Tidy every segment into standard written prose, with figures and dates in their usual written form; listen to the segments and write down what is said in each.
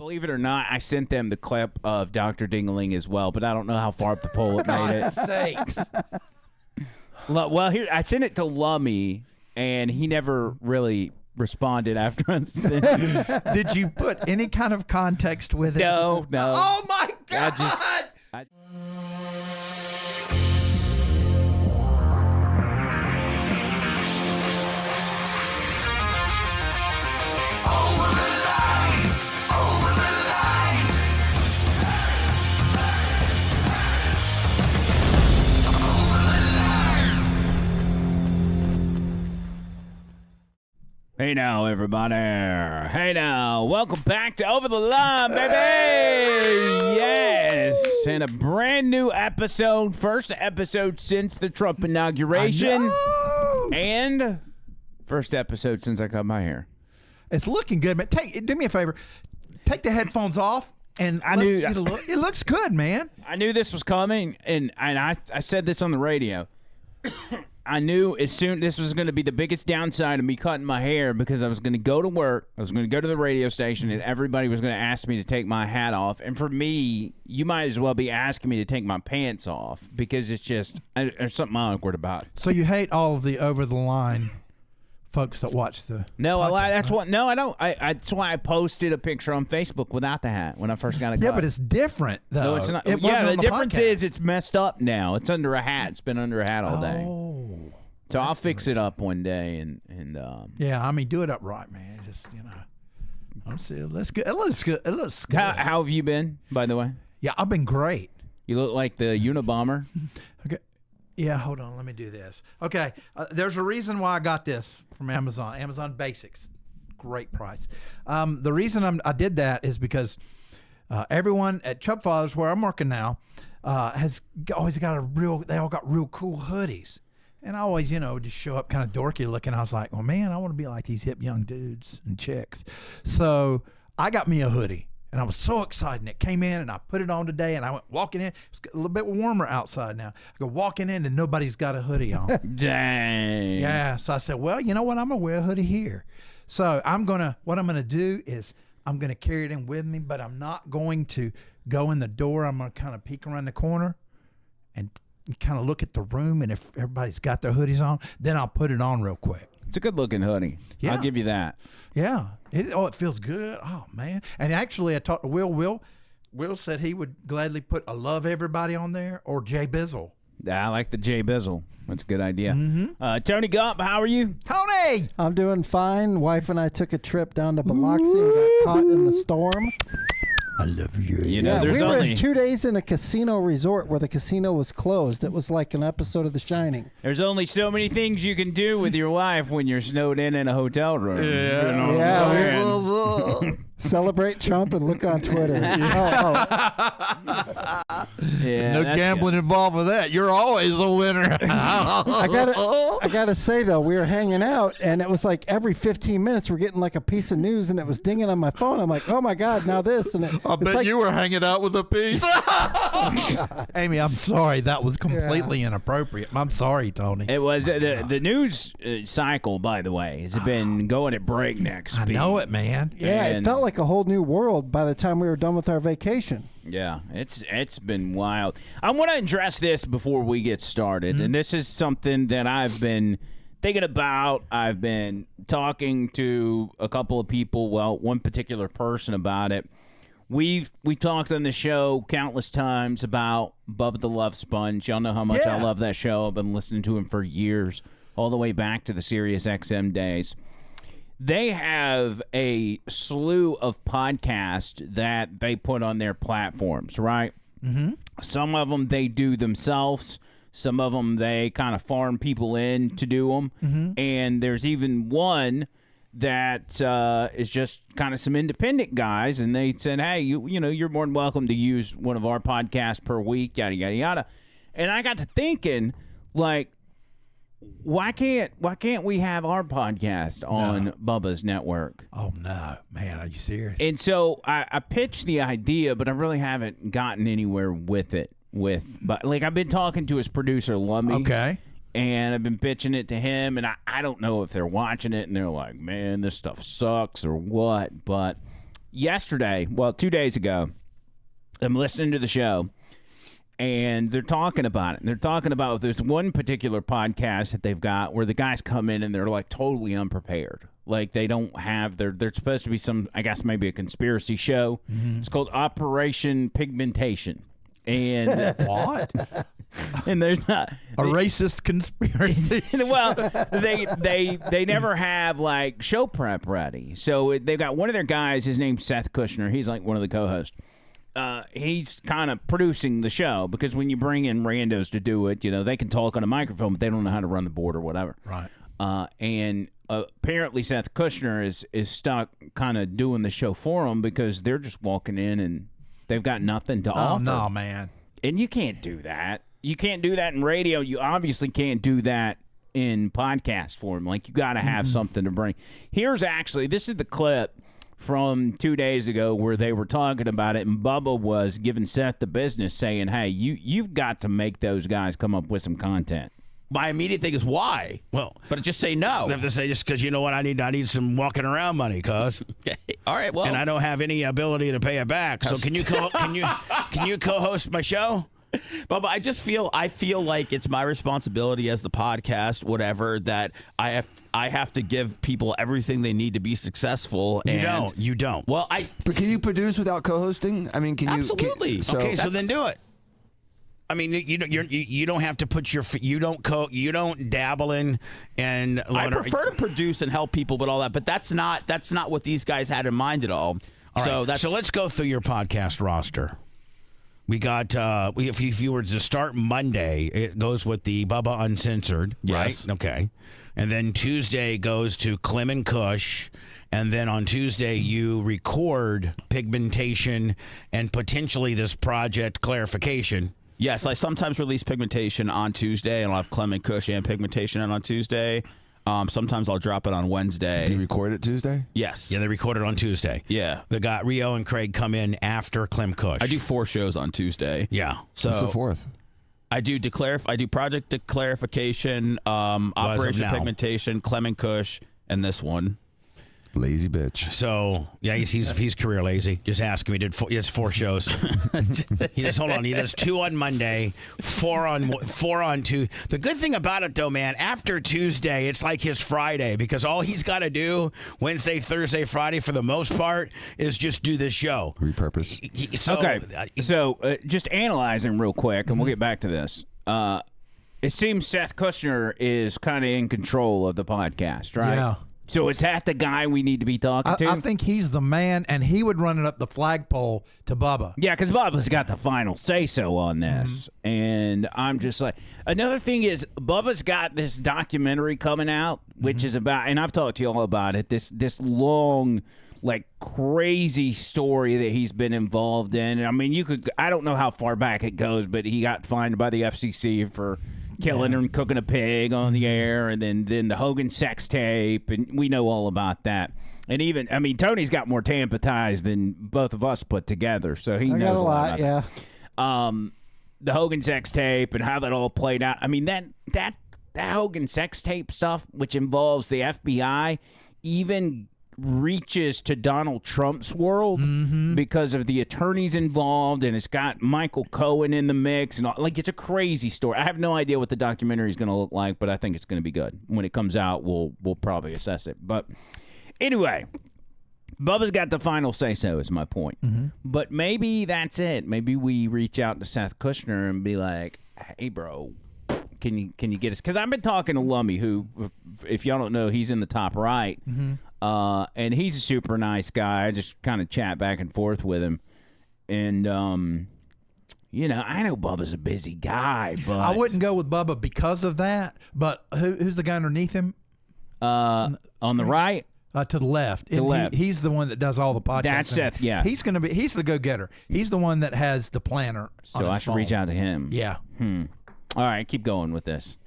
Believe it or not, I sent them the clip of Dr. Dingaling as well, but I don't know how far up the poll it made it. Sakes. Well, here I sent it to Lummy, and he never really responded after I sent it. Did you put any kind of context with it? No. Oh, my God. Hey now, everybody. Hey now. Welcome back to Over the Line, baby. Yes. And a brand new episode. First episode since the Trump inauguration. And first episode since I cut my hair. It's looking good, man. Do me a favor. Take the headphones off. And let's get a look. It looks good, man. I knew this was coming, and I said this on the radio. I knew as soon this was going to be the biggest downside of me cutting my hair because I was going to go to work, I was going to go to the radio station, and everybody was going to ask me to take my hat off. And for me, you might as well be asking me to take my pants off because it's just there's something awkward about it. So you hate all of the over-the-line folks that watch the podcast, I don't. That's why I posted a picture on Facebook without the hat when I first got it. Yeah, but it's different though. No, it's not. The difference is it's messed up now. It's under a hat. It's been under a hat all day. Oh, so I'll fix it up one day and yeah, I mean, do it upright, man. Just I'm serious. Let's good. It looks good. It looks good. How have you been, by the way? Yeah, I've been great. You look like the Unabomber. Okay. Yeah, hold on. Let me do this. Okay. There's a reason why I got this from Amazon. Amazon Basics. Great price. The reason I did that is because everyone at Chubb Fathers, where I'm working now, has always got they all got real cool hoodies. And I always, just show up kind of dorky looking. I was like, well, man, I want to be like these hip young dudes and chicks. So I got me a hoodie. And I was so excited. And it came in, and I put it on today, and I went walking in. It's a little bit warmer outside now. I go walking in, and nobody's got a hoodie on. Dang. Yeah. So I said, well, you know what? I'm going to wear a hoodie here. So what I'm going to do is I'm going to carry it in with me, but I'm not going to go in the door. I'm going to kind of peek around the corner and kind of look at the room. And if everybody's got their hoodies on, then I'll put it on real quick. It's a good-looking hoodie. Yeah. I'll give you that. Yeah. It feels good. Oh, man. And actually, I talked to Will. Will said he would gladly put I Love Everybody on there or Jay Bizzle. I like the Jay Bizzle. That's a good idea. Mm-hmm. Tony Gump, how are you? Tony! I'm doing fine. Wife and I took a trip down to Biloxi and got caught in the storm. I love you. You know, there's we only were 2 days in a casino resort where the casino was closed. It was like an episode of The Shining. There's only so many things you can do with your wife when you're snowed in a hotel room. Yeah. You know what I'm saying? Celebrate Trump and look on Twitter. Yeah, no gambling involved with that. You're always a winner. I gotta say though, we were hanging out and it was like every 15 minutes we're getting like a piece of news and it was dinging on my phone. I'm like, oh my God, now this. And I bet you were hanging out with a piece. Amy, I'm sorry. That was completely inappropriate. I'm sorry, Tony. It was the news cycle, by the way, has been going at breakneck speed. I know it, man. Yeah, it felt like a whole new world by the time we were done with our vacation. Yeah, it's been wild. I want to address this before we get started, and this is something that I've been thinking about. I've been talking to a couple of people, well, one particular person about it. We've talked on the show countless times about Bubba the Love Sponge. Y'all know how much I love that show. I've been listening to him for years, all the way back to the Sirius XM days. They have a slew of podcasts that they put on their platforms, right? Mm-hmm. Some of them they do themselves. Some of them they kind of farm people in to do them. Mm-hmm. And there's even one that is just kind of some independent guys, and they said, hey, you know, you're more than welcome to use one of our podcasts per week, yada, yada, yada. And I got to thinking, like, why can't we have our podcast on Bubba's network? Oh, no. Man, are you serious? And so I pitched the idea, but I really haven't gotten anywhere with it. But like, I've been talking to his producer, Lummy. Okay. And I've been pitching it to him, and I don't know if they're watching it and they're like, man, this stuff sucks or what. But yesterday, 2 days ago, I'm listening to the show, and they're talking about it. They're talking about there's one particular podcast that they've got where the guys come in and they're like totally unprepared. Like they don't have they're supposed to be some, I guess maybe a conspiracy show. Mm-hmm. It's called Operation Pigmentation. And what? And there's not a racist conspiracy. Well, they never have like show prep ready. So they've got one of their guys, his name's Seth Kushner. He's like one of the co-hosts. He's kind of producing the show because when you bring in randos to do it, they can talk on a microphone, but they don't know how to run the board or whatever. Right. And apparently Seth Kushner is stuck kind of doing the show for them because they're just walking in and they've got nothing to offer. Oh, no, man. And you can't do that. You can't do that in radio. You obviously can't do that in podcast form. Like, you got to have something to bring. This is the clip from 2 days ago where they were talking about it, and Bubba was giving Seth the business, saying, hey, you've got to make those guys come up with some content. My immediate thing is why? Well, but just say no. I have to say just because I need some walking around money, cuz. All right, well, and I don't have any ability to pay it back. So can you co-host my show? But I feel like it's my responsibility as the podcast, whatever, that I have to give people everything they need to be successful. You don't. Well, But can you produce without co-hosting? I mean, can you? Absolutely. Okay, so then do it. I mean, you don't have to put you don't dabble in and. I prefer to produce and help people, but all that. But that's not what these guys had in mind at all. So let's go through your podcast roster. We got if you were to start Monday, it goes with the Bubba Uncensored, yes. Right? Okay, and then Tuesday goes to Clem and Kush, and then on Tuesday you record Pigmentation and potentially this project Clarification. Yes, I sometimes release Pigmentation on Tuesday, and I'll have Clem and Kush and Pigmentation on Tuesday. Sometimes I'll drop it on Wednesday. Do you record it Tuesday? Yes. Yeah, they record it on Tuesday. Yeah. They got Rio and Craig come in after Clem Kush. I do 4 shows on Tuesday. Yeah. So what's the 4th? I do Project Clarification, Operation Pigmentation, Clem and Kush, and this one. Lazy bitch. So yeah, he's career lazy. Just ask him. He has 4 shows. He does 2 on Monday, 4 on 2. The good thing about it though, man, after Tuesday, it's like his Friday because all he's got to do Wednesday, Thursday, Friday for the most part is just do this show. Repurpose. So just analyzing real quick, and we'll get back to this. It seems Seth Kushner is kind of in control of the podcast, right? Yeah. So is that the guy we need to be talking to? I think he's the man, and he would run it up the flagpole to Bubba. Yeah, because Bubba's got the final say-so on this. Mm-hmm. And I'm just like... Another thing is, Bubba's got this documentary coming out, which is about... And I've talked to you all about it. This long, like, crazy story that he's been involved in. I mean, I don't know how far back it goes, but he got fined by the FCC for... killing and cooking a pig on the air, and then the Hogan sex tape, and we know all about that. And even, Tony's got more Tampa ties than both of us put together, so he knows a lot about that. The Hogan sex tape and how that all played out. I mean, that Hogan sex tape stuff, which involves the FBI, even reaches to Donald Trump's world because of the attorneys involved, and it's got Michael Cohen in the mix, and it's a crazy story. I have no idea what the documentary is going to look like, but I think it's going to be good. When it comes out, we'll probably assess it. But anyway, Bubba's got the final say-so is my point. But maybe that's it. Maybe we reach out to Seth Kushner and be like, hey, bro, can you get us? Because I've been talking to Lummy, who, if y'all don't know, he's in the top right. And he's a super nice guy. I just kind of chat back and forth with him. And, I know Bubba's a busy guy, but... I wouldn't go with Bubba because of that, but who's the guy underneath him? On the right? To the left. To the left. He's the one that does all the podcasting. That's Seth, yeah. He's the go-getter. He's the one that has the planner So on his I should phone. reach out to him. Yeah. All right, keep going with this.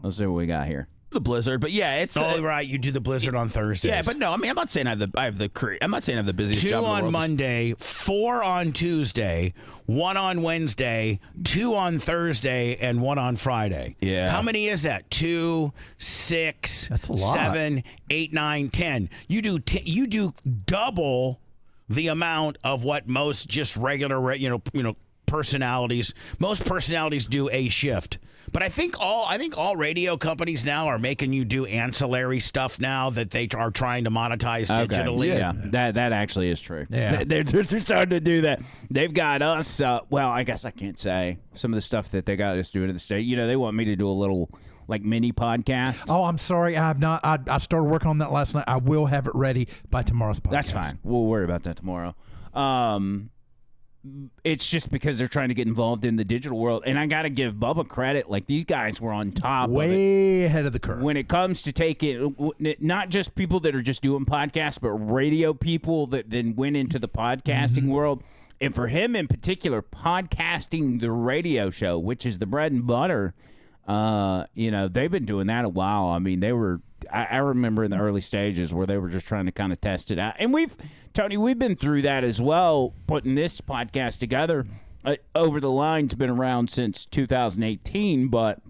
Let's see what we got here. The Blizzard, but yeah, it's right. You do the Blizzard on Thursdays. Yeah, but no, I'm not saying I'm not saying I have the busiest 2 job in the on world. Monday, 4 on Tuesday, 1 on Wednesday, 2 on Thursday, and 1 on Friday. Yeah. How many is that? 2, 6, That's a lot. 7, 8, 9, 10. You do double the amount of what most just regular, personalities. Most personalities do a shift. But I think all radio companies now are making you do ancillary stuff now that they are trying to monetize digitally. Yeah, that actually is true. Yeah. They're starting to do that. They've got us. Well, I guess I can't say some of the stuff that they got us doing in the state. They want me to do a little like mini podcast. Oh, I'm sorry. I have not. I started working on that last night. I will have it ready by tomorrow's podcast. That's fine. We'll worry about that tomorrow. It's just because they're trying to get involved in the digital world. And I got to give Bubba credit. Like, these guys were on top of it. Way ahead of the curve. When it comes to taking, not just people that are just doing podcasts, but radio people that then went into the podcasting world. And for him in particular, podcasting the radio show, which is the bread and butter, they've been doing that a while. I mean, I remember in the early stages where they were just trying to kind of test it out. And Tony, we've been through that as well, putting this podcast together. Over the Line's been around since 2018, but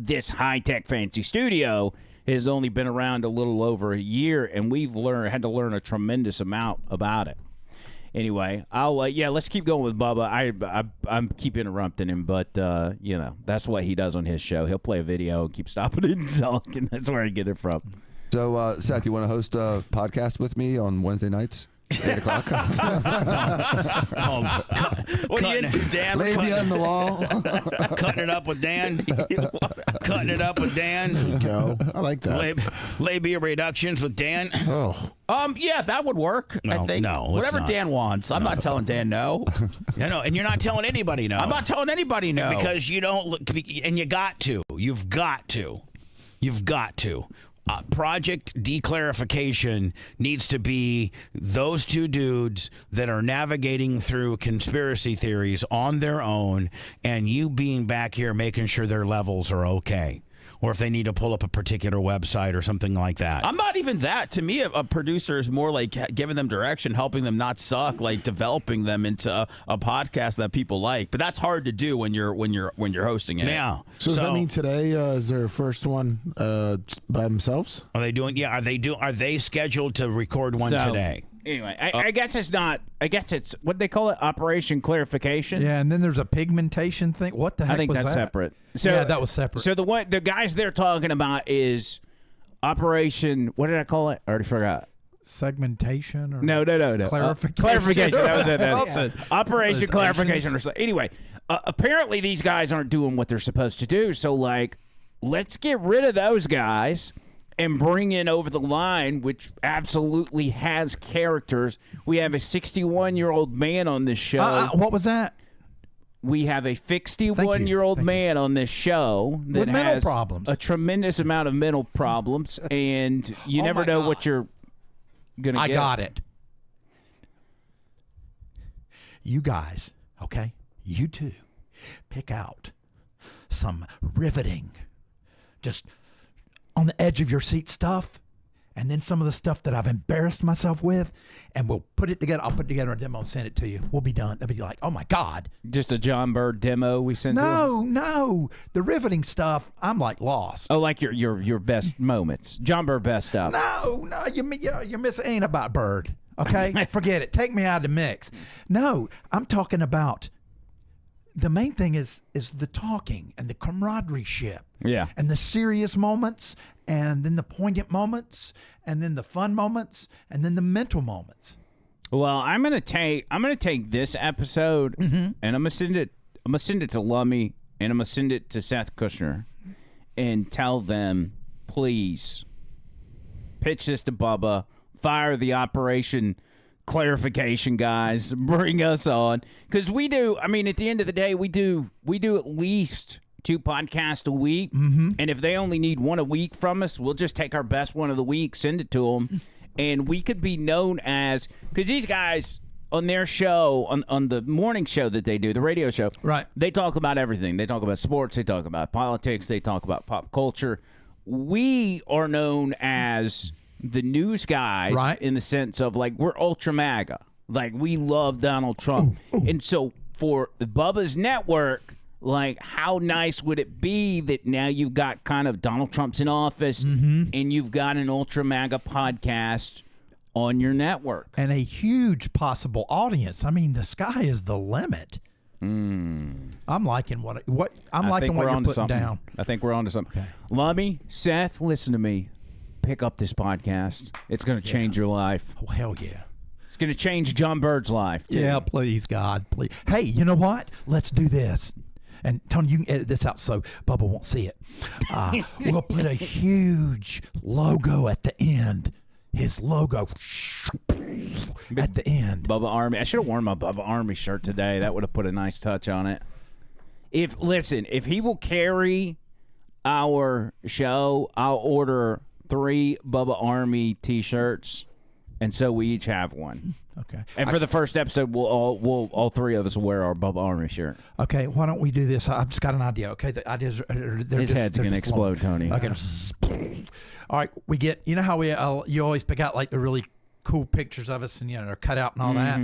this high-tech fancy studio has only been around a little over a year, and we've had to learn a tremendous amount about it. Anyway, let's keep going with Bubba. I'm keep interrupting him, but that's what he does on his show. He'll play a video and keep stopping it and talking. That's where I get it from. So, Seth, you want to host a podcast with me on Wednesday nights? 8 o'clock. What are you into, Dan? Labia on the wall. Cutting it up with Dan. Cutting it up with Dan. There you go. I like that. Labia reductions with Dan. Oh. Yeah, that would work. I think. No, let's whatever not. Dan wants. I'm not telling Dan no. And you're not telling anybody no. I'm not telling anybody no. Because you don't look, and you got to. You've got to. Project Declarification needs to be those two dudes that are navigating through conspiracy theories on their own, and you being back here making sure their levels are okay. Or if they need to pull up a particular website or something like that. I'm not even that. To me, a producer is more like giving them direction, helping them not suck, like developing them into a podcast that people like. But that's hard to do when you're hosting it. Yeah. So does that mean today is their first one by themselves? Are they doing? Yeah. Are they scheduled to record one today? Anyway, I guess it's not. I guess it's what they call it, Operation Clarification. Yeah, and then there's a pigmentation thing. What the heck was that? I think that's separate. So, yeah, that was separate. So the guys they're talking about is Operation. What did I call it? I already forgot. Segmentation or no. Clarification. Clarification. That was it. Yeah. Operation Clarification or something. Anyway, apparently these guys aren't doing what they're supposed to do. So let's get rid of those guys and bring in Over the Line, which absolutely has characters. We have a 61-year-old man on this show. What was that? We have a 61-year-old man on this show that with mental has problems. A tremendous amount of mental problems, and you never know what you're going to get. I got it. You guys, okay? You two, pick out some riveting, just on the edge of your seat stuff, and then some of the stuff that I've embarrassed myself with, and we'll put it together. I'll put it together a demo and send it to you. We'll be done. They'll be like, oh my God. Just a John Bird demo we sent to him? No. The riveting stuff, I'm like lost. Oh, like your best moments. John Bird best stuff. No, you're missing. Ain't about Bird. Okay? Forget it. Take me out of the mix. No, I'm talking about the main thing is the talking and the camaraderie ship. Yeah. And the serious moments, and then the poignant moments, and then the fun moments, and then the mental moments. Well, I'm gonna take this episode and I'm gonna send it to Lummy and I'm gonna send it to Seth Kushner and tell them, please pitch this to Bubba, fire the Operation Clarification guys, bring us on, because we do. I mean, at the end of the day, we do at least 2 podcasts a week, and if they only need 1 a week from us, we'll just take our best one of the week, send it to them, and we could be known as, because these guys on their show, on the morning show that they do, the radio show, right? They talk about everything. They talk about sports. They talk about politics. They talk about pop culture. We are known as the news guys, right, in the sense of like we're ultra MAGA, like we love Donald Trump. And so for Bubba's network, like how nice would it be that now you've got kind of Donald Trump's in office and you've got an ultra MAGA podcast on your network. And a huge possible audience. I mean, the sky is the limit. I'm liking what I'm liking what you're putting something. down. I think we're on to something. Okay. Lummy, Seth, listen to me. Pick up this podcast. It's going to change your life. Oh, hell yeah. It's going to change John Bird's life, too. Yeah, please, God, please. Hey, you know what? Let's do this. And Tony, you can edit this out so Bubba won't see it. We'll put a huge logo at the end. His logo at the end. Bubba Army. I should have worn my Bubba Army shirt today. That would have put a nice touch on it. If he will carry our show, I'll order 3 Bubba Army T-shirts, and so we each have one. Okay. And for the first episode, we'll all 3 of us will wear our Bubba Army shirt. Okay, why don't we do this? I've just got an idea. Okay, the ideas His head's gonna explode, Tony. Okay. All right, we get. You know how you always pick out like the really cool pictures of us and they're cut out and all that.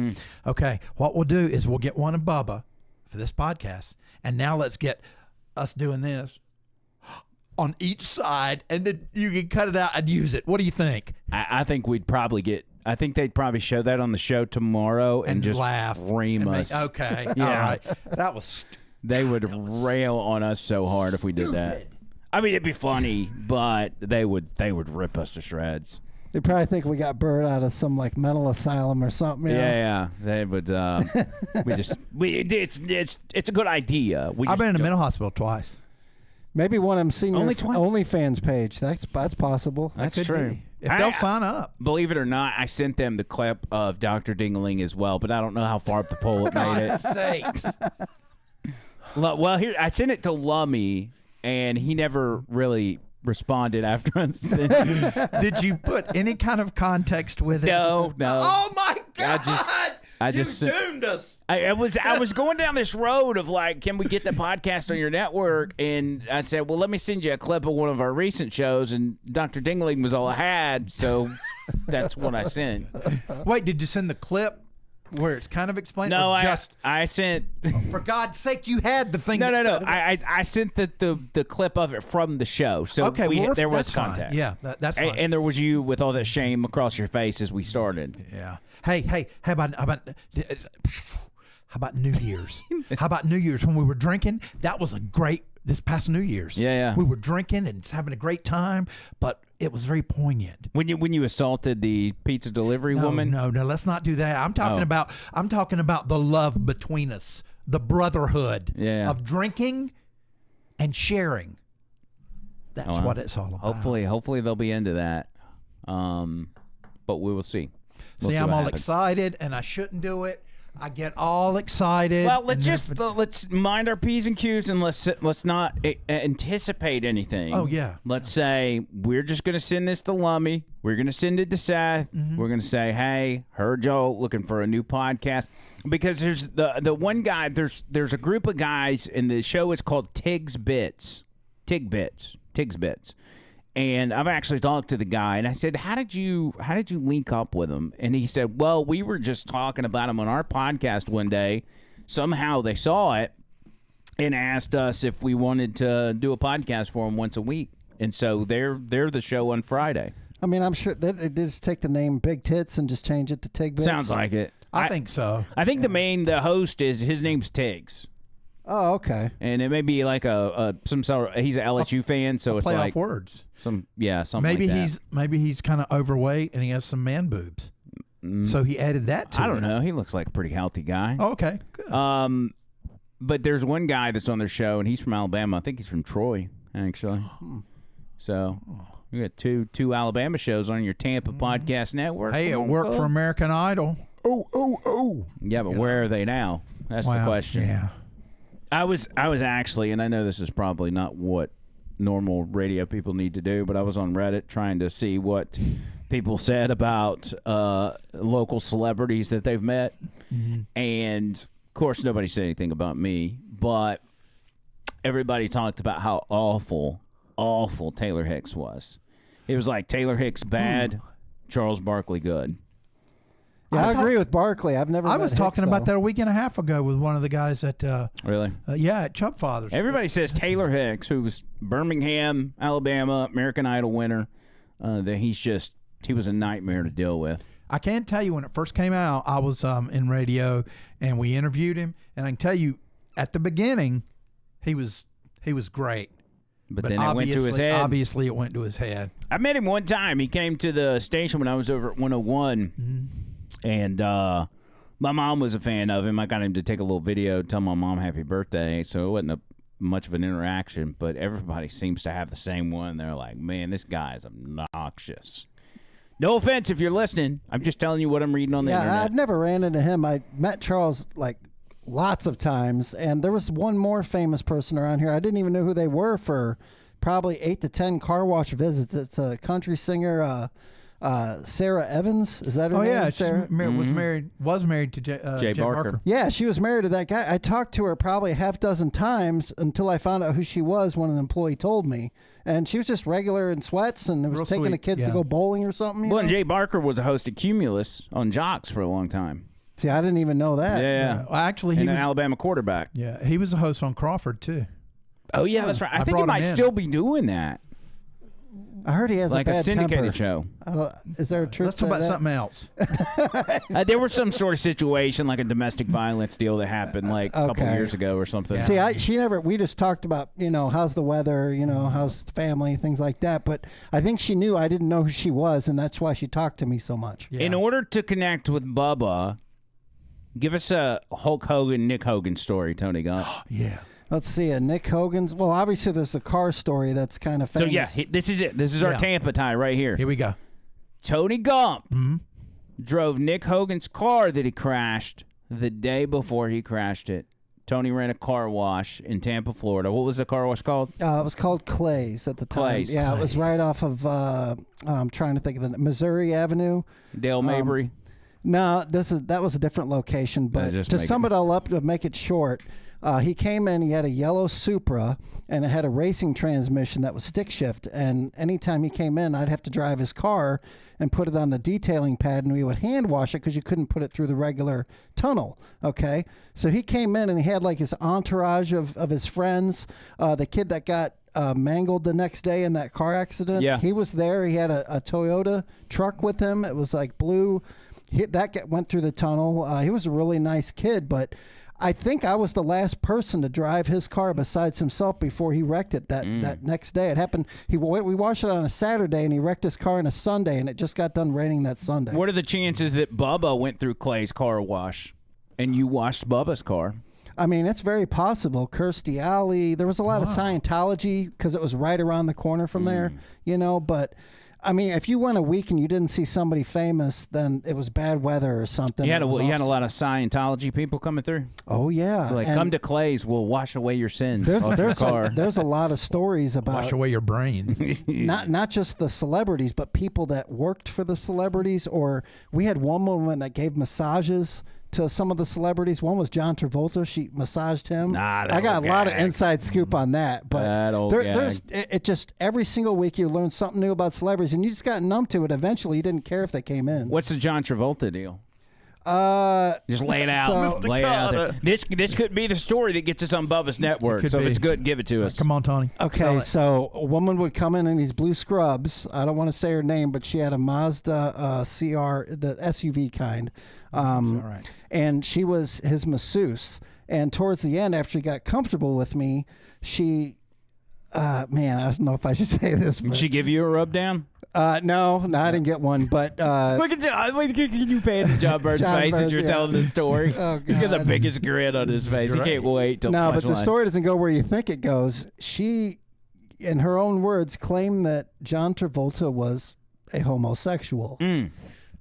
Okay, what we'll do is we'll get one of Bubba for this podcast, and now let's get us doing this on each side, and then you can cut it out and use it. What do you think? I think we'd probably get. I think they'd probably show that on the show tomorrow and just laugh, ream us. Okay, Yeah. all right. That was. They would rail on us so hard if we did that. I mean, it'd be funny, but they would rip us to shreds. They probably think we got Bird out of some like mental asylum or something. You know? Yeah. They would. It's a good idea. I've been in a mental hospital twice. Maybe one of them seen your Only twice? OnlyFans page. That's possible. That's Could true. be. If they'll sign up. Believe it or not, I sent them the clip of Dr. Dingling as well, but I don't know how far up the pole it made it. Sakes. Well, here I sent it to Lummy, and he never really responded after I sent it. Did you put any kind of context with it? No. Oh my God! I just you doomed us. I was going down this road of like, can we get the podcast on your network? And I said, well, let me send you a clip of one of our recent shows. And Dr. Dingling was all I had, so that's what I sent. Wait, did you send the clip where it's kind of explained? No, or just I sent. for God's sake, you had the thing. No. that said it. I sent the clip of it from the show. So Okay, there was that's fine. context. Yeah, that's fine. And there was you with all that shame across your face as we started. Yeah. Hey, how about New Year's? How about New Year's when we were drinking? That was a great this past New Year's. Yeah. We were drinking and having a great time, but it was very poignant. When you assaulted the pizza delivery woman? No, let's not do that. I'm talking about the love between us, the brotherhood of drinking and sharing. That's what it's all about. Hopefully they'll be into that. But we will see. We'll see I'm what all happens. excited, and I shouldn't do it. I get all excited. Well, let's mind our P's and Q's and let's not anticipate anything. Oh, yeah. Let's say we're just going to send this to Lummy. We're going to send it to Seth. We're going to say, hey, heard y'all looking for a new podcast. Because there's the one guy, there's a group of guys, and the show is called Tig's Bits. And I've actually talked to the guy, and I said, how did you link up with him? And he said, well, we were just talking about him on our podcast one day. Somehow they saw it and asked us if we wanted to do a podcast for him once a week. And so they're the show on Friday. I mean, I'm sure that they just take the name Big Tits and just change it to Tig Bits. Sounds like it. I think so. I think the host his name's Tiggs. Oh, okay. And it may be like some sort of, he's an LSU fan, so it's Play like off words. something Maybe like that. maybe he's kind of overweight and he has some man boobs. So he added that to it. I don't know. He looks like a pretty healthy guy. Oh, okay. Good. But there's one guy that's on their show, and he's from Alabama. I think he's from Troy, actually. So we got two Alabama shows on your Tampa podcast network. Hey, it worked for American Idol. Oh. Yeah, but where are they now? That's the question. Yeah. I was actually, and I know this is probably not what normal radio people need to do, but I was on Reddit trying to see what people said about local celebrities that they've met. And, of course, nobody said anything about me, but everybody talked about how awful Taylor Hicks was. It was like Taylor Hicks bad, Charles Barkley good. Yeah, I agree with Barkley. I've never. I was talking about that a week and a half ago with one of the guys at Really? at Chubb Fathers. Everybody says Taylor Hicks, who was Birmingham, Alabama, American Idol winner, that he was a nightmare to deal with. I can tell you when it first came out, I was in radio and we interviewed him, and I can tell you at the beginning, he was great. But then it went to his head. Obviously, it went to his head. I met him one time. He came to the station when I was over at 101, and my mom was a fan of him. I got him to take a little video, tell my mom happy birthday, so it wasn't much of an interaction, but everybody seems to have the same one. They're like, man, this guy is obnoxious. No offense if you're listening. I'm just telling you what I'm reading on the internet. I've never ran into him. I met Charles like lots of times, and there was one more famous person around here. I didn't even know who they were for probably 8 to 10 car wash visits. It's a country singer, Sarah Evans. Is that her name? Oh yeah, Sarah? was married to Jay Barker. Yeah, she was married to that guy. I talked to her probably a half dozen times until I found out who she was when an employee told me. And she was just regular in sweats and was Real taking sweet, the kids yeah. to go bowling or something. Well, and Jay Barker was a host of Cumulus on Jocks for a long time. See, I didn't even know that. Yeah. Well, actually, he And an was. Alabama quarterback. Yeah, he was a host on Crawford too. Oh, yeah, that's right. I think he brought him might in. still be doing that. I heard he has Like a a bad syndicated temper. show. Is there a truth Let's talk to about that? something else. There was some sort of situation, like a domestic violence deal that happened like a couple Okay. years ago or something. See, we just talked about, how's the weather, how's the family, things like that. But I think she knew I didn't know who she was, and that's why she talked to me so much. Yeah. In order to connect with Bubba, give us a Hulk Hogan, Nick Hogan story, Tony Gump. Yeah. Let's see, Nick Hogan's. Well, obviously there's the car story that's kind of famous. So, yeah, this is it. This is our Yeah. Tampa tie right here. Here we go. Tony Gump drove Nick Hogan's car that he crashed the day before he crashed it. Tony ran a car wash in Tampa, Florida. What was the car wash called? It was called Clay's at the time. Clay's. Yeah, it was right off of, I'm trying to think of the Missouri Avenue. Dale Mabry. No, that was a different location. But just to make sum it- it all up, to make it short, he came in, he had a yellow Supra, and it had a racing transmission that was stick shift. And anytime he came in, I'd have to drive his car and put it on the detailing pad, and we would hand wash it because you couldn't put it through the regular tunnel. Okay? So he came in, and he had like his entourage of his friends. The kid that got mangled the next day in that car accident, Yeah. he was there. He had a Toyota truck with him. It was like blue. Went through the tunnel. He was a really nice kid, but I think I was the last person to drive his car besides himself before he wrecked it that next day. It happened. We washed it on a Saturday, and he wrecked his car on a Sunday, and it just got done raining that Sunday. What are the chances that Bubba went through Clay's car wash and you washed Bubba's car? I mean, it's very possible. Kirstie Alley. There was a lot of Scientology because it was right around the corner from there, but... I mean, if you went a week and you didn't see somebody famous, then it was bad weather or something. You had a lot of Scientology people coming through? Oh, yeah. Like, And come to Clay's, we'll wash away your sins There's off your car. there's a lot of stories about Wash away your brain. not just the celebrities, but people that worked for the celebrities. Or we had one woman that gave massages to some of the celebrities. One was John Travolta. She massaged him. Nah, that I got old a lot of gag. inside scoop on that. But That old there's it just every single week you learn something new about celebrities, and you just got numb to it. Eventually, you didn't care if they came in. What's the John Travolta deal? Uh, Just lay it out. So- Lay it out there. This could be the story that gets us on Bubba's network. could So if be. it's good, give it to us. Come on, Tony. Okay, so a woman would come in these blue scrubs. I don't want to say her name, but she had a Mazda CR, the SUV kind. All right. And she was his masseuse. And towards the end, after she got comfortable with me, she, man, I don't know if I should say this. Did But, she give you a rub down? no, I didn't get one. But Look at John. Can you pay the John Bird's John face as Bird's, you're yeah. telling this story? Oh, He's got the God. biggest grin on his face. He can't wait till no, but the punchline. story doesn't go where you think it goes. She, in her own words, claimed that John Travolta was a homosexual.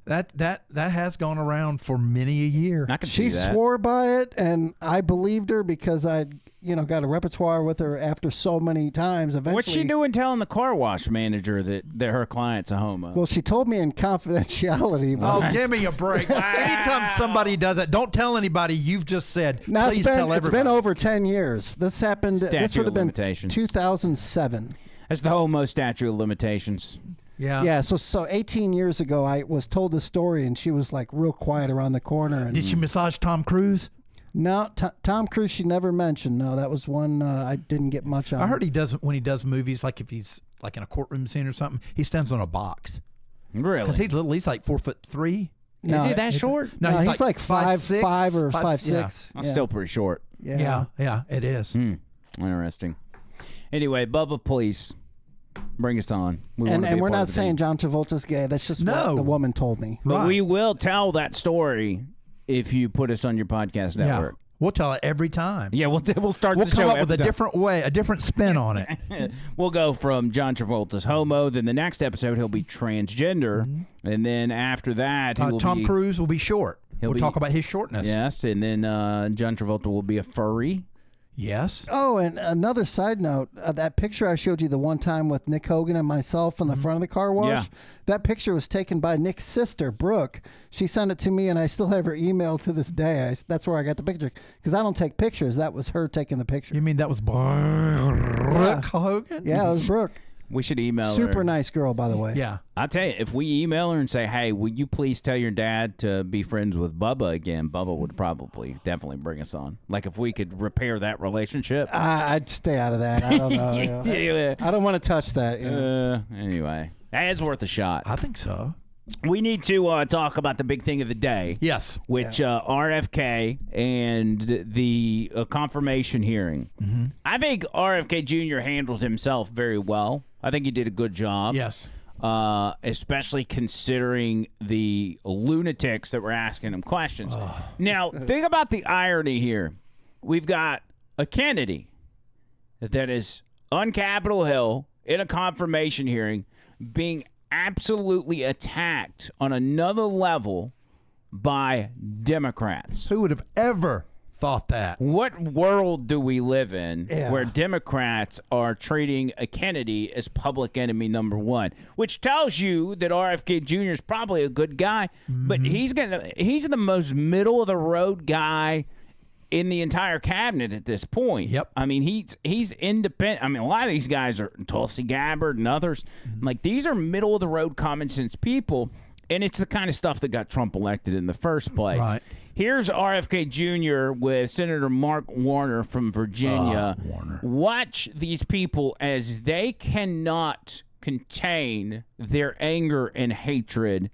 That has gone around for many a year. I can She see that. swore by it, and I believed her because I'd, got a repertoire with her after so many times. Eventually, What's she doing telling the car wash manager that her client's a homo? Well, she told me in confidentiality. Oh, But give me a break. Anytime somebody does that, don't tell anybody. You've just said, now please tell it's everybody. been over 10 years. This happened. This Statute would have of been limitations. 2007. That's the homo statute of limitations. Yeah. Yeah. So 18 years ago, I was told the story, and she was like real quiet around the corner. And Did she massage Tom Cruise? No, Tom Cruise she never mentioned. No, that was one I didn't get much on. I heard he does when he does movies, like if he's like in a courtroom scene or something, he stands on a box Really? because he's little. He's like 4'3", Is he that short? No, he's like 5'5" or 5'6". Yeah. I'm still pretty short. Yeah, it is. Interesting. Anyway, Bubba, please bring us on. And we're not saying John Travolta's gay. That's just what the woman told me. But we will tell that story if you put us on your podcast network. Yeah. We'll tell it every time. Yeah, we'll start We'll the show come up with every a time. different way, a different spin on it. We'll go from John Travolta's homo, then the next episode he'll be transgender, and then after that he will Tom Cruise will be short. We'll be- talk about his shortness. Yes, and then John Travolta will be a furry. Yes. Oh, and another side note, that picture I showed you the one time with Nick Hogan and myself in the front of the car wash, Yeah. that picture was taken by Nick's sister, Brooke. She sent it to me, and I still have her email to this day. That's where I got the picture, because I don't take pictures. That was her taking the picture. You mean that was Brooke Hogan? Yeah, it was Brooke. We should email her. Super nice girl, by the way. Yeah. I'll tell you, if we email her and say, hey, will you please tell your dad to be friends with Bubba again, Bubba would probably definitely bring us on. Like if we could repair that relationship. I'd stay out of that. I don't know. Yeah. I don't want to touch that. Anyway, it's worth a shot. I think so. We need to talk about the big thing of the day. Yes. Which RFK and the confirmation hearing. I think RFK Jr. handled himself very well. I think he did a good job. Yes. Especially considering the lunatics that were asking him questions. Now, think about the irony here. We've got a Kennedy that is on Capitol Hill in a confirmation hearing being absolutely attacked on another level by Democrats. Who would have ever thought that? What world do we live in Yeah. where Democrats are treating a Kennedy as public enemy number one? Which tells you that RFK Jr. is probably a good guy, but he's the most middle of the road guy in the entire cabinet at this point. Yep. I mean, he's independent. I mean, a lot of these guys are Tulsi Gabbard and others. Like, these are middle of the road common sense people, and it's the kind of stuff that got Trump elected in the first place. Right. Here's RFK Jr. with Senator Mark Warner from Virginia. Watch these people as they cannot contain their anger and hatred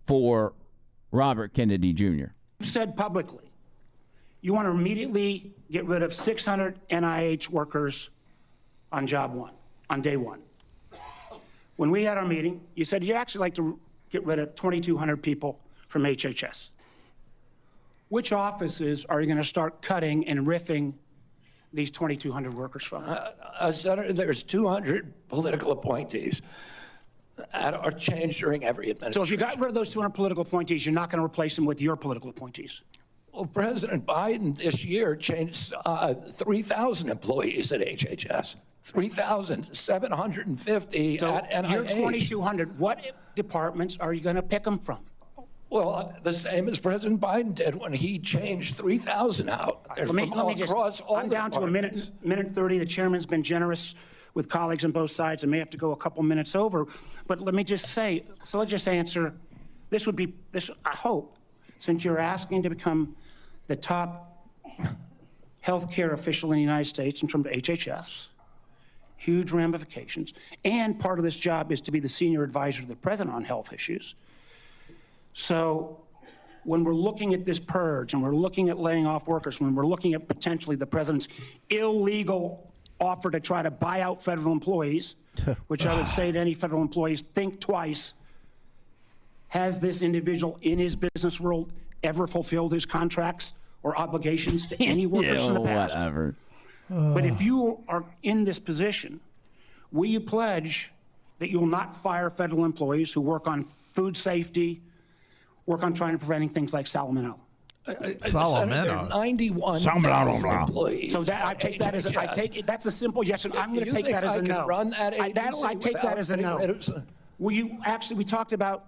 for Robert Kennedy Jr. Said publicly, you want to immediately get rid of 600 NIH workers on job one, on day one. When we had our meeting, you said you'd actually like to get rid of 2,200 people from HHS. Which offices are you going to start cutting and riffing these 2,200 workers from? Senator, there's 200 political appointees that are changed during every administration. So if you got rid of those 200 political appointees, you're not going to replace them with your political appointees. Well, President Biden this year changed 3,000 employees at HHS, 3,750 So at NIH. your 2,200, what departments are you going to pick them from? Well, the same as President Biden did when he changed 3,000 out. They're from all across all I'm down to a minute 30. The chairman's been generous with colleagues on both sides. I may have to go a couple minutes over, but let me just say, so let's just answer, this would be, I hope, since you're asking to become the top healthcare official in the United States in terms of HHS, huge ramifications, and part of this job is to be the senior advisor to the president on health issues. So when we're looking at this purge and we're looking at laying off workers, when we're looking at potentially the president's illegal offer to try to buy out federal employees, which I would say to any federal employees, think twice. Has this individual in his business world ever fulfilled his contracts or obligations to any workers in the past? Whatever. But if you are in this position, will you pledge that you will not fire federal employees who work on food safety, work on trying to preventing things like salmonella? Salmonella. 91,000 employees. So that I take that as that's a simple yes, and I'm going to take that as a no. Run that I take that as a no. Will you actually? We talked about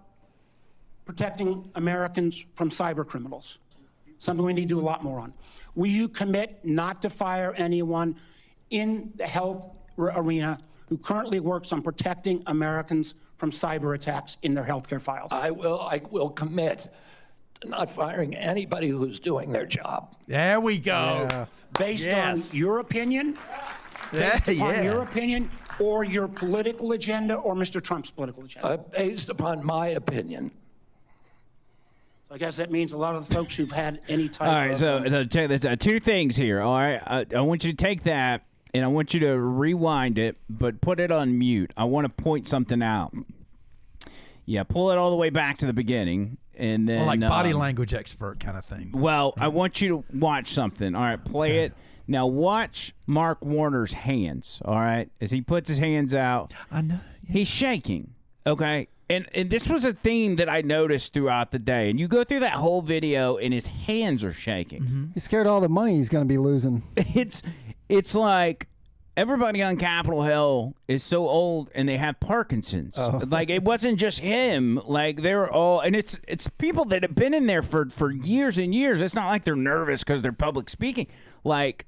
protecting Americans from cyber criminals, something we need to do a lot more on. Will you commit not to fire anyone in the health arena who currently works on protecting Americans from cyber attacks in their healthcare files? I will commit to not firing anybody who's doing their job. There we go. Based on your opinion? Based upon your opinion or your political agenda or Mr. Trump's political agenda? Based upon my opinion. So I guess that means a lot of the folks who've had any type All right, of... so check this out. Two things here, all right? I want you to take that, and I want you to rewind it, but put it on mute. I want to point something out. Yeah, pull it all the way back to the beginning, and then... Well, like body language expert kind of thing. Well, I want you to watch something. All right, play it. Now watch Mark Warner's hands, all right? As he puts his hands out, I know. he's shaking, okay? And this was a theme that I noticed throughout the day. And you go through that whole video, and his hands are shaking. Mm-hmm. He's scared of all the money he's going to be losing. It's like everybody on Capitol Hill is so old, and they have Parkinson's. Oh. Like, it wasn't just him. Like, they're all, and it's people that have been in there for years and years. It's not like they're nervous because they're public speaking. Like,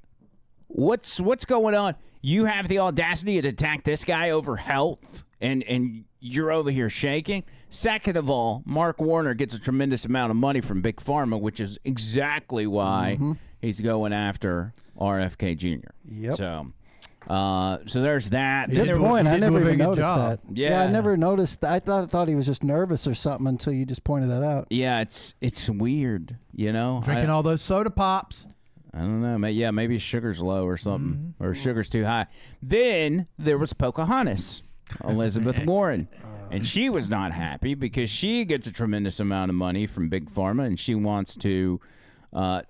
what's going on? You have the audacity to attack this guy over health, and you're over here shaking. Second of all, Mark Warner gets a tremendous amount of money from Big Pharma, which is exactly why he's going after RFK Jr. Yep. So there's that. Good point. I never even noticed that. Yeah. I never noticed that. I thought he was just nervous or something until you just pointed that out. Yeah, it's weird, you know. Drinking all those soda pops. I don't know. Yeah, maybe sugar's low or something, or sugar's too high. Then there was Pocahontas, Elizabeth Warren, and she was not happy because she gets a tremendous amount of money from Big Pharma, and she wants to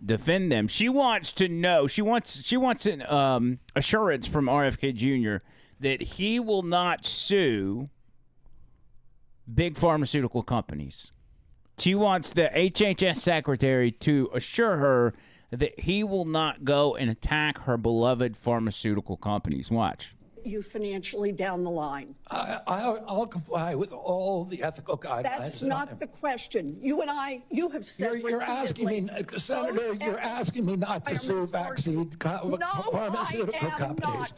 defend them. She wants to know. She wants an assurance from RFK Jr. that he will not sue big pharmaceutical companies. She wants the HHS secretary to assure her that he will not go and attack her beloved pharmaceutical companies. Watch. You financially down the line. I'll comply with all the ethical guidelines. That's not the question. You and I, you have said You're asking me, Senator, you're asking me not to sue pharmaceutical companies.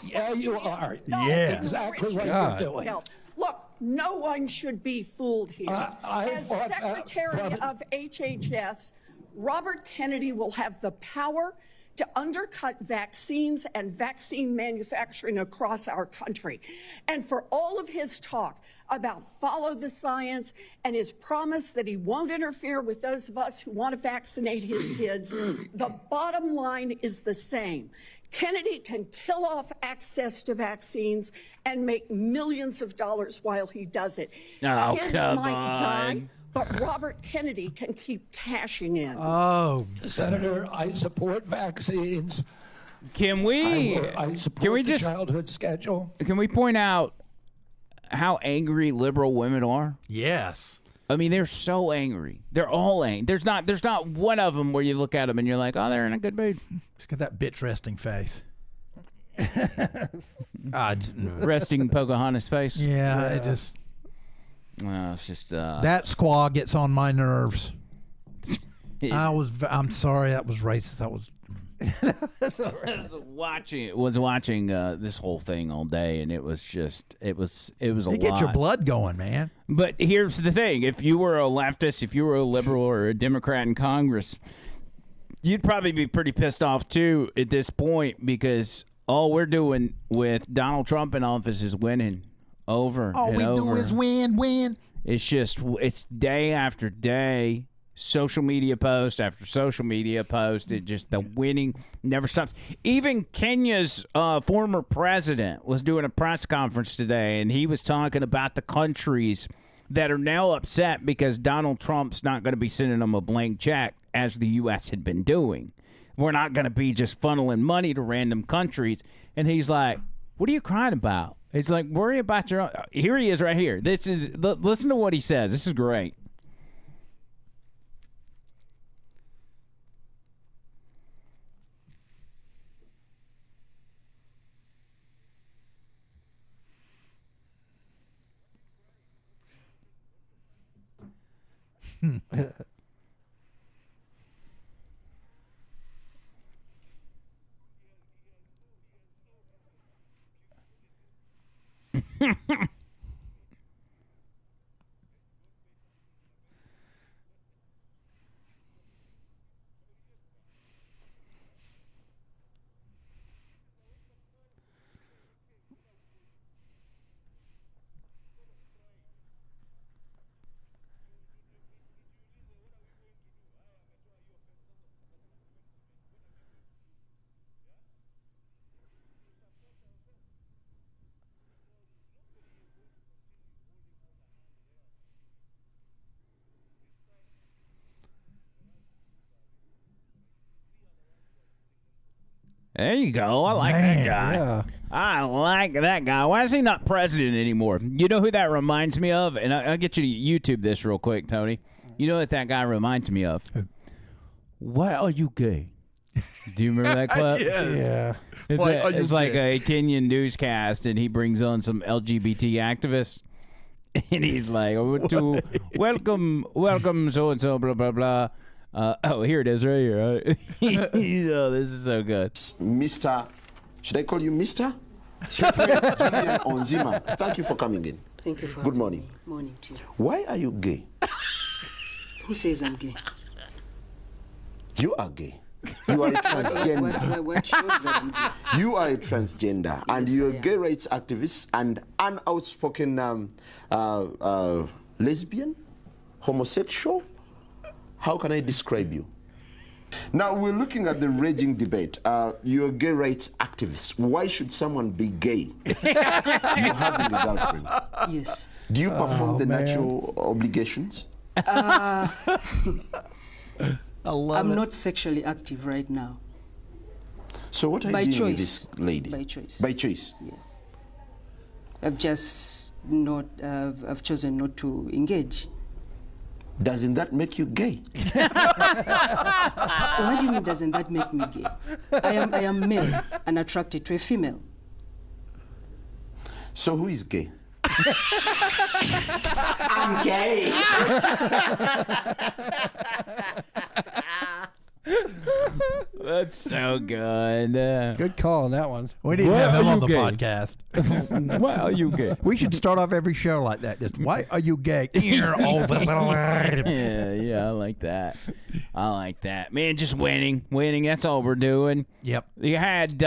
Yeah, you are. Yeah. Exactly what you're doing. No. Look, no one should be fooled here. As Secretary of HHS, Robert Kennedy will have the power to undercut vaccines and vaccine manufacturing across our country. And for all of his talk about follow the science and his promise that he won't interfere with those of us who want to vaccinate his kids, the bottom line is the same. Kennedy can kill off access to vaccines and make millions of dollars while he does it. Oh, Kids come might on. die, but Robert Kennedy can keep cashing in. Oh, Senator, I support vaccines. Can we? I support the childhood schedule. Can we point out how angry liberal women are? yes. I mean, they're so angry. They're all angry. There's not one of them where you look at them and you're like, oh, they're in a good mood. She's got that bitch resting face. Resting Pocahontas face. Yeah, it just It's just that squaw gets on my nerves. I'm sorry, that was racist. That was was watching this whole thing all day, and it was a lot. Get your blood going, man. But here's the thing: if you were a leftist, if you were a liberal or a Democrat in Congress, you'd probably be pretty pissed off too at this point, because all we're doing with Donald Trump in office is winning over All and we over. do is win. It's day after day, social media post after social media post. It just, the winning never stops. Even Kenya's former president was doing a press conference today, and he was talking about the countries that are now upset because Donald Trump's not going to be sending them a blank check as the U.S. had been doing. We're not going to be just funneling money to random countries. And he's like, what are you crying about? It's like, worry about your own. Here he is right here. Listen to what he says. This is great. There you go. I like that guy. Yeah. I like that guy. Why is he not president anymore? You know who that reminds me of? And I'll get you to YouTube this real quick, Tony. You know what that guy reminds me of? Why are you gay? Do you remember that clip? Yeah. It's like a Kenyan newscast, and he brings on some LGBT activists. And he's like, welcome, so-and-so, blah, blah, blah. Here it is right here. Oh, this is so good. Mr. Should I call you Mr.? Julian Onzima. Thank you for coming in. Thank you for Good morning. Morning to you. Why are you gay? Who says I'm gay? You are gay. You are a transgender. What shows that I'm gay? You are a transgender, and Yes, you're I a am. gay rights activist and an outspoken lesbian, homosexual. How can I describe you? Now, we're looking at the raging debate. You're a gay rights activist. Why should someone be gay? You having a girlfriend. Yes. Do you perform the natural obligations? I'm not sexually active right now. So what are By you doing with choice. this lady? By choice. By choice? Yeah. I've just not, I've chosen not to engage. Doesn't that make you gay? What do you mean, doesn't that make me gay? I am male and attracted to a female. So who is gay? I'm gay. That's so good. Good call on that one. We need to have him on the podcast. Why are you gay? We should start off every show like that. Just, why are you gay? Yeah, I like that. I like that. Man, just winning. That's all we're doing. Yep. You had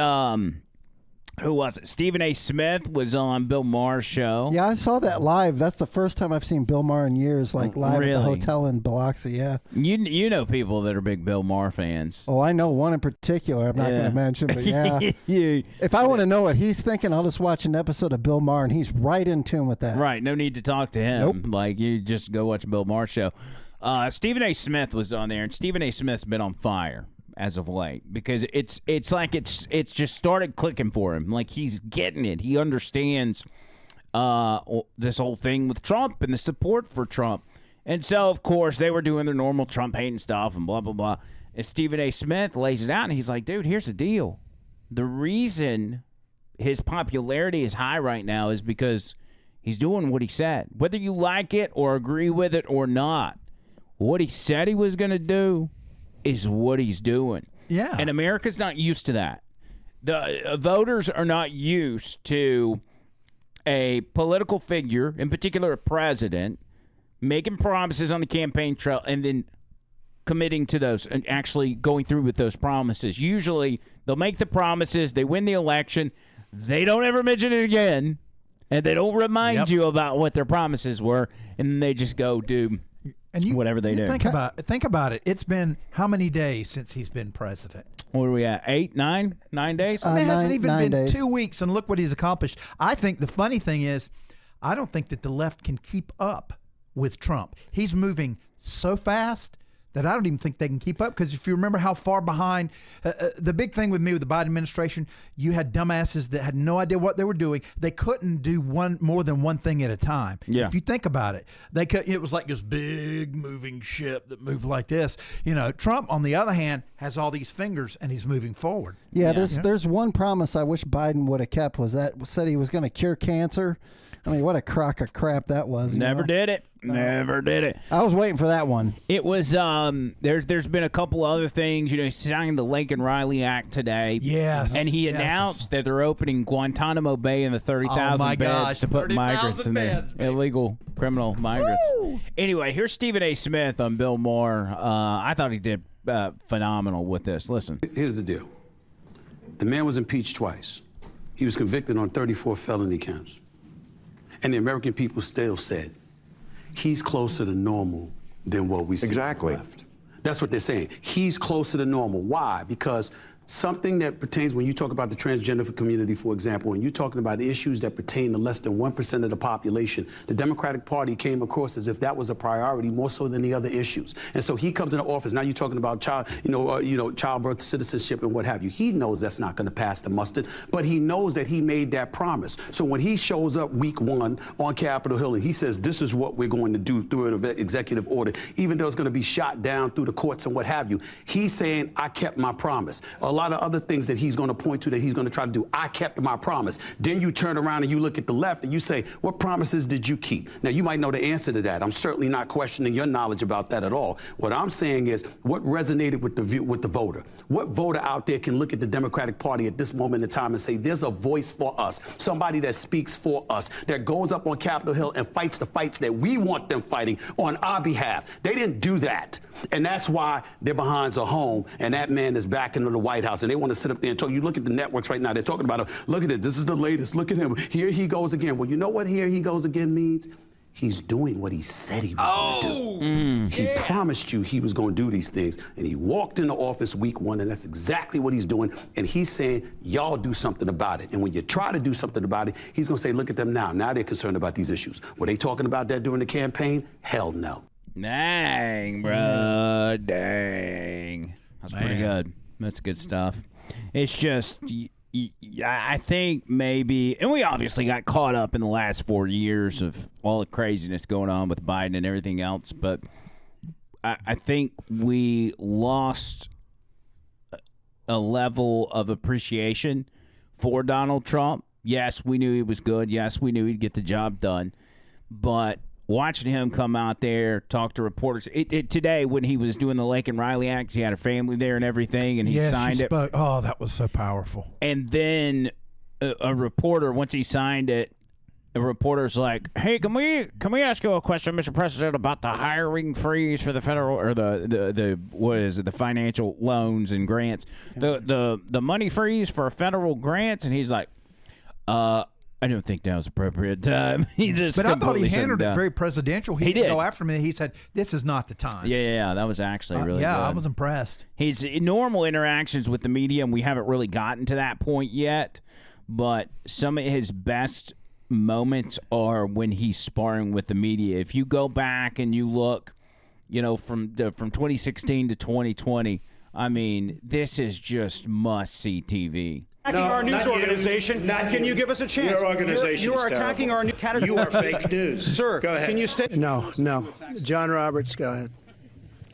who was it? Stephen A. Smith was on Bill Maher's show. Yeah, I saw that live. That's the first time I've seen Bill Maher in years, like live at the Really? hotel in Biloxi. Yeah. You know people that are big Bill Maher fans. Oh, I know one in particular. I'm not going Yeah. to mention, but yeah. Yeah. If I want to know what he's thinking, I'll just watch an episode of Bill Maher, and he's right in tune with that. Right, no need to talk to him. Nope. Like, you just go watch Bill Maher's show. Stephen A. Smith was on there, and Stephen A. Smith's been on fire as of late because it's like it's just started clicking for him. Like, he's getting it. He understands this whole thing with Trump and the support for Trump. And so, of course, they were doing their normal Trump hating stuff and blah, blah, blah. And Stephen A. Smith lays it out, and he's like, dude, here's the deal. The reason his popularity is high right now is because he's doing what he said. Whether you like it or agree with it or not, what he said he was going to do is what he's doing. Yeah. And America's not used to that. The voters are not used to a political figure, in particular a president, making promises on the campaign trail and then committing to those and actually going through with those promises. Usually they'll make the promises, they win the election, they don't ever mention it again, and they don't remind you about what their promises were, and then they just go do whatever they do. Think about it. It's been how many days since he's been president? What are we at? 8, 9 days? It hasn't even 9 been days. 2 weeks, and look what he's accomplished. I think the funny thing is, I don't think that the left can keep up with Trump. He's moving so fast that I don't even think they can keep up, because if you remember how far behind, the big thing with me with the Biden administration, you had dumbasses that had no idea what they were doing. They couldn't do more than one thing at a time. Yeah. If you think about it, they could. It was like this big moving ship that moved like this. You know, Trump, on the other hand, has all these fingers and he's moving forward. Yeah, there's one promise I wish Biden would have kept, was that said he was going to cure cancer. I mean, what a crock of crap that was. you Never know? did it. Never did it. I was waiting for that one. It was there's been a couple other things. You know, he signed the Lincoln Riley Act today. Yes. And he Yes. announced that they're opening Guantanamo Bay and the 30,000 Oh, my beds gosh, to put 30,000 migrants in there. beds, baby. Illegal criminal migrants. Anyway, here's Stephen A. Smith on Bill Maher. I thought he did phenomenal with this. Listen. Here's the deal. The man was impeached twice. He was convicted on 34 felony counts. And the American people still said, he's closer to normal than what we see. Exactly. Left. That's what they're saying. He's closer to normal. Why? Because something that pertains, when you talk about the transgender community, for example, when you're talking about issues that pertain to less than 1% of the population, the Democratic Party came across as if that was a priority more so than the other issues. And so he comes into office. Now you're talking about childbirth, citizenship, and what have you. He knows that's not going to pass the mustard, but he knows that he made that promise. So when he shows up week 1 on Capitol Hill and he says, this is what we're going to do through an executive order, even though it's going to be shot down through the courts and what have you, he's saying, I kept my promise. A lot of other things that he's going to point to that he's going to try to do. I kept my promise. Then you turn around and you look at the left and you say, what promises did you keep? Now, you might know the answer to that. I'm certainly not questioning your knowledge about that at all. What I'm saying is what resonated with the voter. What voter out there can look at the Democratic Party at this moment in time and say, there's a voice for us, somebody that speaks for us, that goes up on Capitol Hill and fights the fights that we want them fighting on our behalf. They didn't do that. And that's why their behinds are home, and that man is back into the White House, and they want to sit up there and talk. You look at the networks right now, they're talking about, look at it, this is the latest, look at him, here he goes again. Well, you know what here he goes again means? He's doing what he said he was going to do. He promised you he was going to do these things, and he walked into office week 1, and that's exactly what he's doing, and he's saying, y'all do something about it. And when you try to do something about it, he's going to say, look at them now. Now they're concerned about these issues. Were they talking about that during the campaign? Hell no. Dang, bro. Dang. That's pretty good. That's good stuff. It's just, I think maybe, and we obviously got caught up in the last 4 years of all the craziness going on with Biden and everything else, but I think we lost a level of appreciation for Donald Trump. Yes, we knew he was good. Yes, we knew he'd get the job done. But watching him come out there, talk to reporters. Today, when he was doing the Lake and Riley Act, he had a family there and everything, and he signed it. Oh, that was so powerful. And then a reporter, once he signed it, a reporter's like, "Hey, can we ask you a question, Mr. President, about the hiring freeze for the federal or the what is it, the financial loans and grants, the money freeze for federal grants?" And he's like, I don't think that was appropriate time. But I thought he handled it very presidential. He didn't did. go after me. He said, "This is not the time." Yeah, that was actually really good. I was impressed. His normal interactions with the media, and we haven't really gotten to that point yet, but some of his best moments are when he's sparring with the media. If you go back and you look, from 2016 to 2020, I mean, this is just must-see TV. Attacking our news organization. Can you give us a chance? Your organization You are attacking our news category. You are fake news. Sir, go ahead. Can you stay? No. John Roberts, go ahead.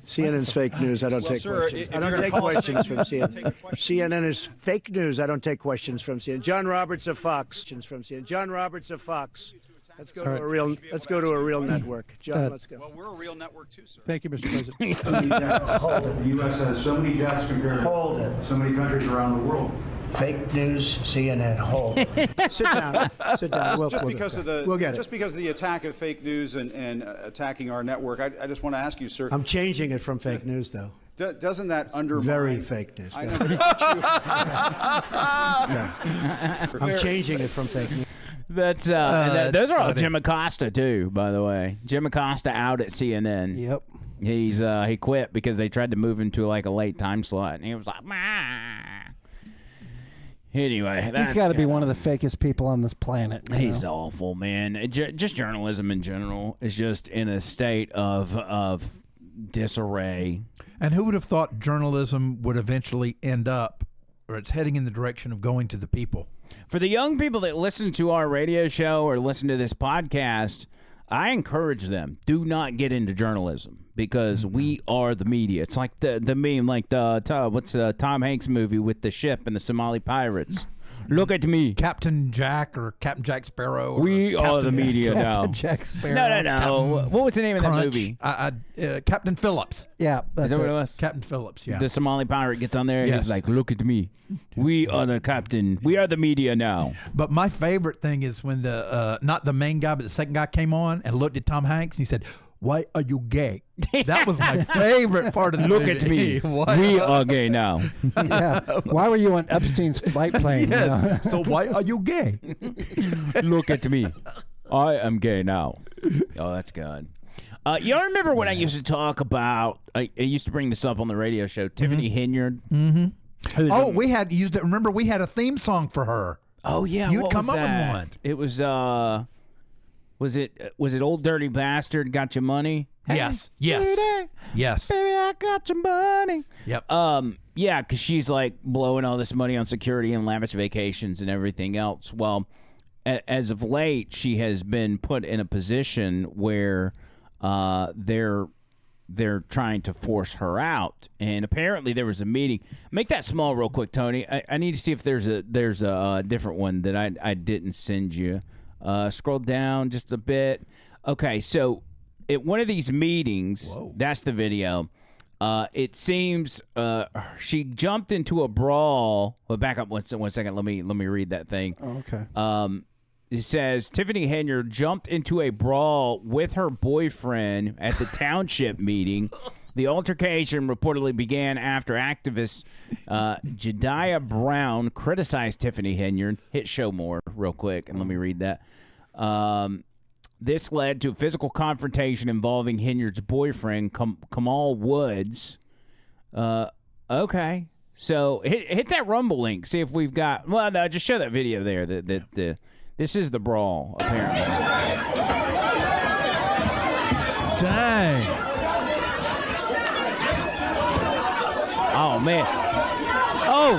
CNN's fake news. I don't take questions. I don't take questions from CNN. CNN is fake news. I don't take questions from CNN. John Roberts of Fox. John Roberts of Fox. Let's go to a real. Let's go to a real network. John, let's go. Well, we're a real network too, sir. Thank you, Mr. President. Hold it. The U.S. has so many deaths compared to so many countries around the world. Fake news, CNN. Hold it. Sit down. Sit down. We'll get it. Just because of the attack of fake news and attacking our network, I just want to ask you, sir. I'm changing it from fake news, though. Doesn't that undermine? Very fake news. I know. I'm changing it from fake news. That's those are all Jim Acosta too, by the way. Jim Acosta out at CNN. Yep. He quit because they tried to move him to like a late time slot, and he was like, "Mah." Anyway, he's got to be one of the fakest people on this planet. He's awful, man. Just journalism in general is just in a state of disarray. And who would have thought journalism would eventually end up, or it's heading in the direction of going to the people? For the young people that listen to our radio show or listen to this podcast, I encourage them, do not get into journalism because we are the media. It's like the meme, like what's Tom Hanks movie with the ship and the Somali pirates. Look at me. Captain Jack or Captain Jack Sparrow. We are the media now. Captain Jack Sparrow. No. What was the name of that movie? Captain Phillips. Yeah, that's Is that what it was? Captain Phillips, yeah. The Somali pirate gets on there and he's like, look at me. We are the captain. We are the media now. But my favorite thing is when not the main guy, but the second guy came on and looked at Tom Hanks and he said, "Why are you gay?" That was my favorite part of the Look movie. at me. We are gay now. Yeah. Why were you on Epstein's flight plane? Yes. So why are you gay? Look at me. I am gay now. Oh, that's good. Y'all remember when I used to talk about, I used to bring this up on the radio show, Tiffany Henyard? Mm-hmm. We had used it. Remember, we had a theme song for her. Oh yeah, you'd what come was up that? with one. It was was it Old Dirty Bastard Got Your Money? Yes. Yes. Baby, I got your money. Yep. Yeah, because she's like blowing all this money on security and lavish vacations and everything else. Well, as of late, she has been put in a position where they're trying to force her out, and apparently there was a meeting. Make that small real quick, Tony. I need to see if there's a different one that I didn't send you. Scroll down just a bit. Okay, so at one of these meetings, that's the video. It seems she jumped into a brawl. Well, back up one second. Let me read that thing. Oh, okay. It says Tiffany Henyard jumped into a brawl with her boyfriend at the township meeting. The altercation reportedly began after activist Jediah Brown criticized Tiffany Henyard. Hit show more real quick, and let me read that. This led to a physical confrontation involving Henyard's boyfriend, Kamal Woods. Okay. So hit that Rumble link. See if we've got... Well, no, just show that video there. This is the brawl, apparently. Dang. Oh, man. Oh.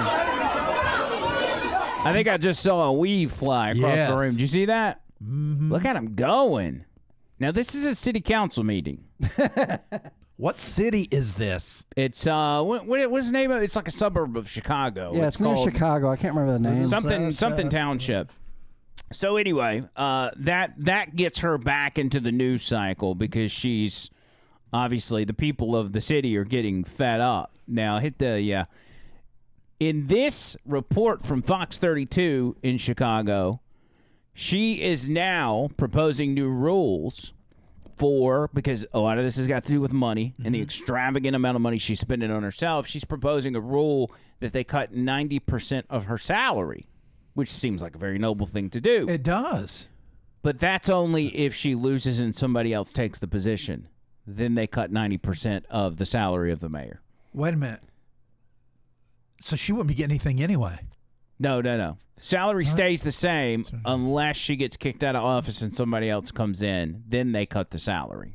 I think I just saw a weave fly across the room. Did you see that? Mm-hmm. Look at him going. Now, this is a city council meeting. What city is this? It's, what's the name of it? It's like a suburb of Chicago. Yeah, it's near Chicago. I can't remember the name. Something township. So anyway, that gets her back into the news cycle because she's obviously the people of the city are getting fed up. Now in this report from Fox 32 in Chicago, she is now proposing new rules because a lot of this has got to do with money and the extravagant amount of money she's spending on herself. She's proposing a rule that they cut 90% of her salary, which seems like a very noble thing to do. It does. But that's only if she loses and somebody else takes the position. Then they cut 90% of the salary of the mayor. Wait a minute. So she wouldn't be getting anything anyway. No. Salary stays the same unless she gets kicked out of office and somebody else comes in. Then they cut the salary.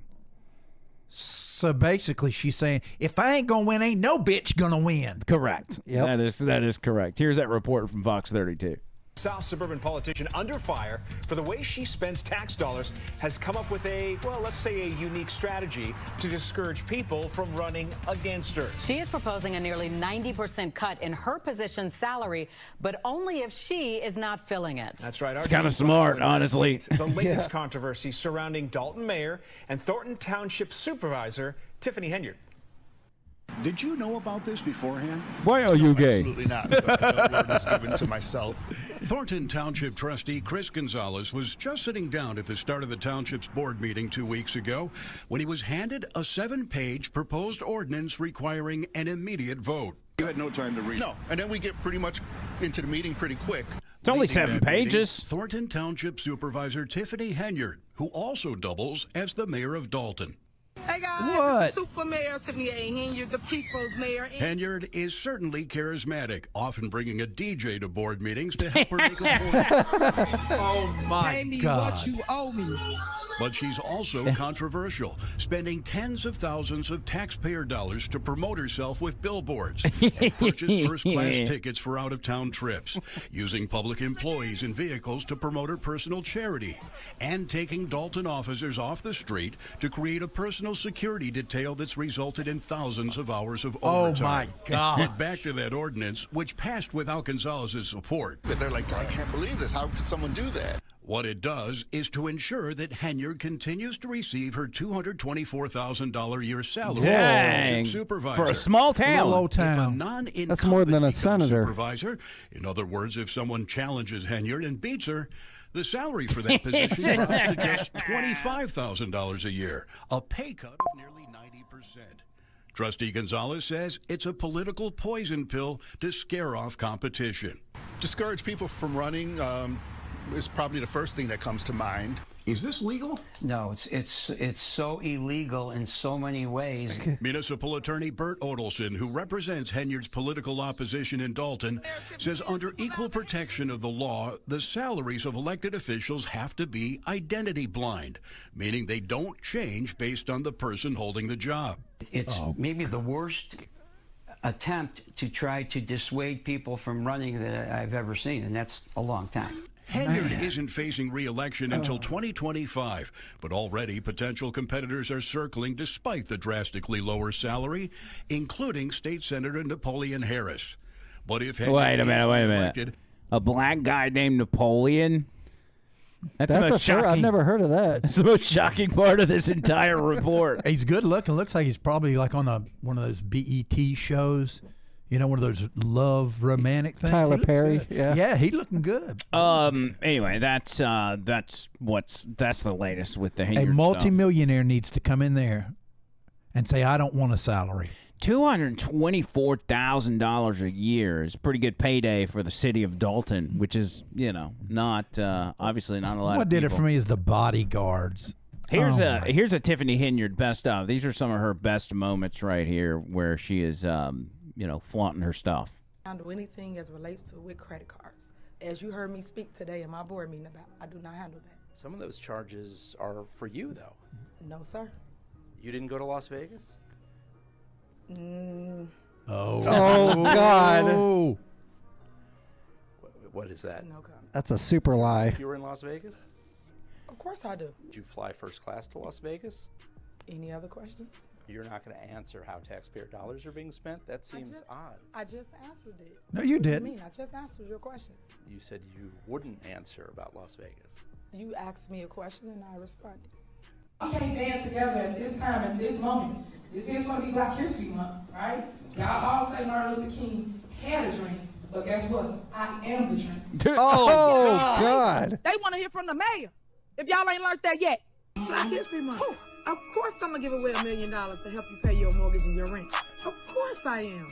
So basically she's saying, if I ain't going to win, ain't no bitch going to win. Correct. Yep. That is correct. Here's that report from Fox 32. South suburban politician under fire for the way she spends tax dollars has come up with let's say a unique strategy to discourage people from running against her. She is proposing a nearly 90% cut in her position's salary, but only if she is not filling it. That's right. It's kind of smart, honestly. The latest controversy surrounding Dalton Mayor and Thornton Township Supervisor Tiffany Henyard. Did you know about this beforehand? Why are you gay? Absolutely not. No word was given to myself. Thornton Township trustee Chris Gonzalez was just sitting down at the start of the township's board meeting 2 weeks ago when he was handed a 7-page proposed ordinance requiring an immediate vote. You had no time to read. No, and then we get pretty much into the meeting pretty quick. It's only 7 pages. Thornton Township Supervisor Tiffany Henyard, who also doubles as the mayor of Dalton. Hey guys, what? Super Mayor Tiffany Henyard, the people's mayor. Henyard is certainly charismatic, often bringing a DJ to board meetings to help her make a point. Oh my Pay me God. what you owe me. But she's also controversial, spending tens of thousands of taxpayer dollars to promote herself with billboards and purchase first-class tickets for out-of-town trips, using public employees and vehicles to promote her personal charity, and taking Dalton officers off the street to create a personal security detail that's resulted in thousands of hours of overtime. Oh, my God. But back to that ordinance, which passed without Gonzalez's support. But they're like, I can't believe this. How could someone do that? What it does is to ensure that Henyard continues to receive her $224,000 a year salary Dang. as supervisor. For a small town. Low If a town. non-incumbent That's more than a becomes senator. Supervisor, in other words, if someone challenges Henyard and beats her, the salary for that position drops to just $25,000 a year, a pay cut of nearly 90%. Trustee Gonzalez says it's a political poison pill to scare off competition. Discourage people from running is probably the first thing that comes to mind. Is this legal? No, it's so illegal in so many ways. Municipal Attorney Bert Odelson, who represents Henyard's political opposition in Dalton, says under equal protection of the law, the salaries of elected officials have to be identity blind, meaning they don't change based on the person holding the job. It's maybe the worst attempt to try to dissuade people from running that I've ever seen, and that's a long time. Henyard isn't facing re-election until 2025, but already potential competitors are circling despite the drastically lower salary, including State Senator Napoleon Harris. But if Henyard Wait a minute. elected, A black guy named Napoleon? That's the most shocking. I've never heard of that. That's the most shocking part of this entire report. He's good looking. Looks like he's probably like on one of those BET shows. You know, one of those love romantic things. Tyler Perry. Yeah, he looking good. Anyway, that's the latest with the Henyard A stuff. multimillionaire needs to come in there and say, I don't want a salary. $224,000 a year is a pretty good payday for the city of Dalton, which is, not obviously not a lot. What of did it people. for me is the bodyguards. Here's a Tiffany Henyard best of. These are some of her best moments right here, where she is, flaunting her stuff. Handle anything as relates to with credit cards. As you heard me speak today in my board meeting about, I do not handle that. Some of those charges are for you, though. No, sir. You didn't go to Las Vegas? Oh, God. What is that? No comment. That's a super lie. You were in Las Vegas? Of course I do. Did you fly first class to Las Vegas? Any other questions? You're not going to answer how taxpayer dollars are being spent? That seems odd. I just answered it. No, you What do didn't. mean? I just answered your questions. You said you wouldn't answer about Las Vegas. You asked me a question and I responded. We can't band together at this time, at this moment. This is going to be Black History Month, right? Y'all all say Martin Luther King had a dream, but guess what? I am the dream. Oh, God. They want to hear from the mayor. If y'all ain't learned that yet. Black History Month. Of course I'm going to give away $1 million to help you pay your mortgage and your rent. Of course I am.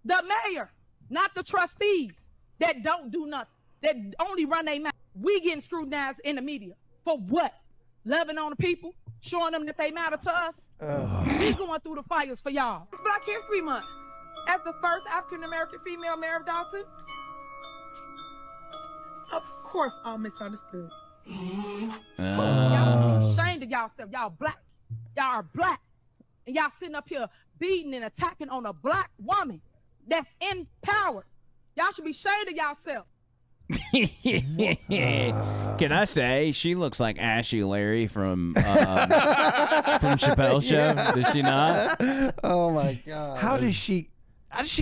The mayor, not the trustees that don't do nothing, that only run their mouth. We getting scrutinized in the media. For what? Loving on the people? Showing them that they matter to us? We going through the fires for y'all. It's Black History Month. As the first African-American female mayor of Dalton, of course I'm misunderstood. Y'all should be ashamed of yourself. Y'all black. Y'all are black. And y'all sitting up here beating and attacking on a black woman that's in power. Y'all should be ashamed of yourself. Can I say she looks like Ashley Larry from Chappelle's show? Does she not? Oh my God! How does she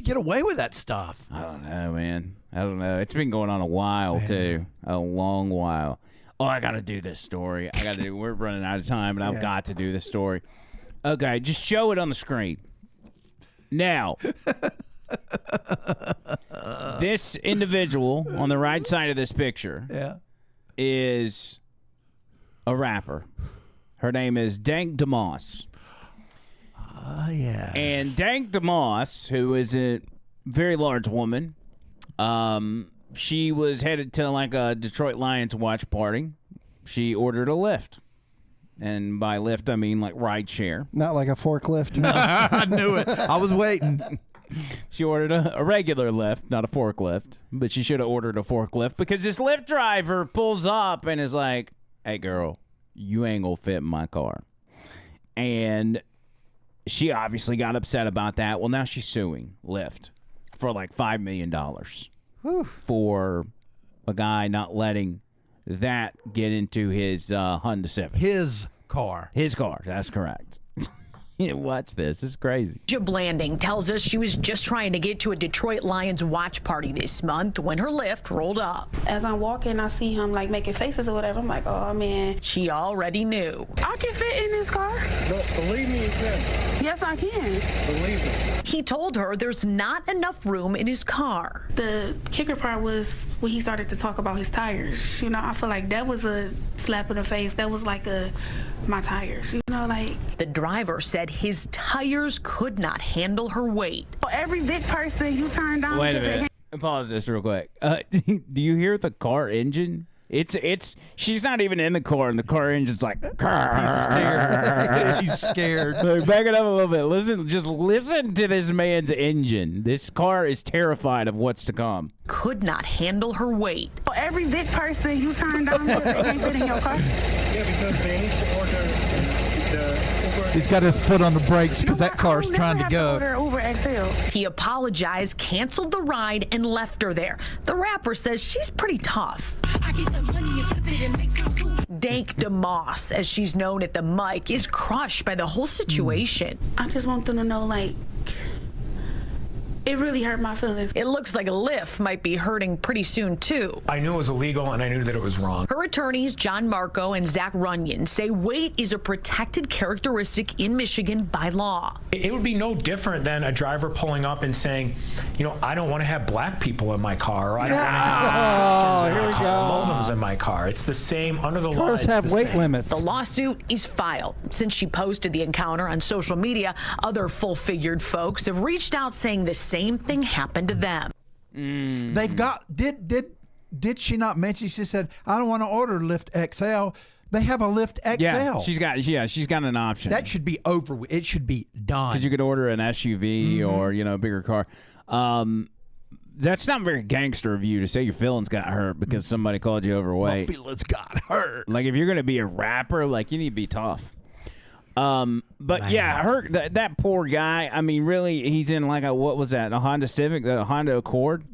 get away with that stuff? I don't know, man. I don't know. It's been going on a while too, a long while. Oh, I got to do this story. We're running out of time, and I've got to do this story. Okay, just show it on the screen now. This individual on the right side of this picture is a rapper. Her name is Dank DeMoss. Oh, yeah. And Dank DeMoss, who is a very large woman, she was headed to like a Detroit Lions watch party. She ordered a Lyft. And by Lyft, I mean like ride share. Not like a forklift. I knew it. I was waiting. She ordered a regular Lyft, not a forklift, but she should have ordered a forklift because this Lyft driver pulls up and is like, hey, girl, you ain't gonna fit in my car. And she obviously got upset about that. Well, now she's suing Lyft for like $5 million for a guy not letting that get into his Honda Civic. His car. His car, that's correct. Watch this. It's crazy. Blanding tells us she was just trying to get to a Detroit Lions watch party this month when her Lyft rolled up. As I'm walking, I see him like making faces or whatever. I'm like, oh man. She already knew. I can fit in this car. Believe me, you can. Yes, I can. Believe me. He told her there's not enough room in his car. The kicker part was when he started to talk about his tires. You know, I feel like that was a slap in the face. That was like my tires. You know, like. The driver said his tires could not handle her weight. For every big person you turn down. Wait a minute. Pause this real quick. Do you hear the car engine? She's not even in the car, and the car engine's like, he's scared. Back it up a little bit. Listen to this man's engine. This car is terrified of what's to come. Could not handle her weight. For every big person you turn down, they can't fit in your car. Yeah, because they need to order the Uber. He's got his foot on the brakes because that car's trying to go. Uber XL. He apologized, canceled the ride, and left her there. The rapper says she's pretty tough. I get the money and flip it and make some food. Dank DeMoss, as she's known at the mic, is crushed by the whole situation. I just want them to know, like, it really hurt my feelings. It looks like Lyft might be hurting pretty soon, too. I knew it was illegal, and I knew that it was wrong. Her attorneys, John Marco and Zach Runyon, say weight is a protected characteristic in Michigan by law. It would be no different than a driver pulling up and saying, you know, I don't want to have black people in my car, or I don't want to have Christians in my car, Muslims in my car. It's the same under the law. Cars have weight limits. The lawsuit is filed. Since she posted the encounter on social media, other full-figured folks have reached out saying the same thing happened to them. They've got did she not mention? She said, I don't want to order Lyft XL. They have a Lyft XL. Yeah, she's got an option. That should be over with. It should be done. Because you could order an SUV or a bigger car. That's not very gangster of you to say your feelings got hurt because somebody called you overweight. My feelings got hurt. Like if you're gonna be a rapper, like you need to be tough. But yeah, that poor guy. I mean, really, he's in like a Honda Civic, a Honda Accord.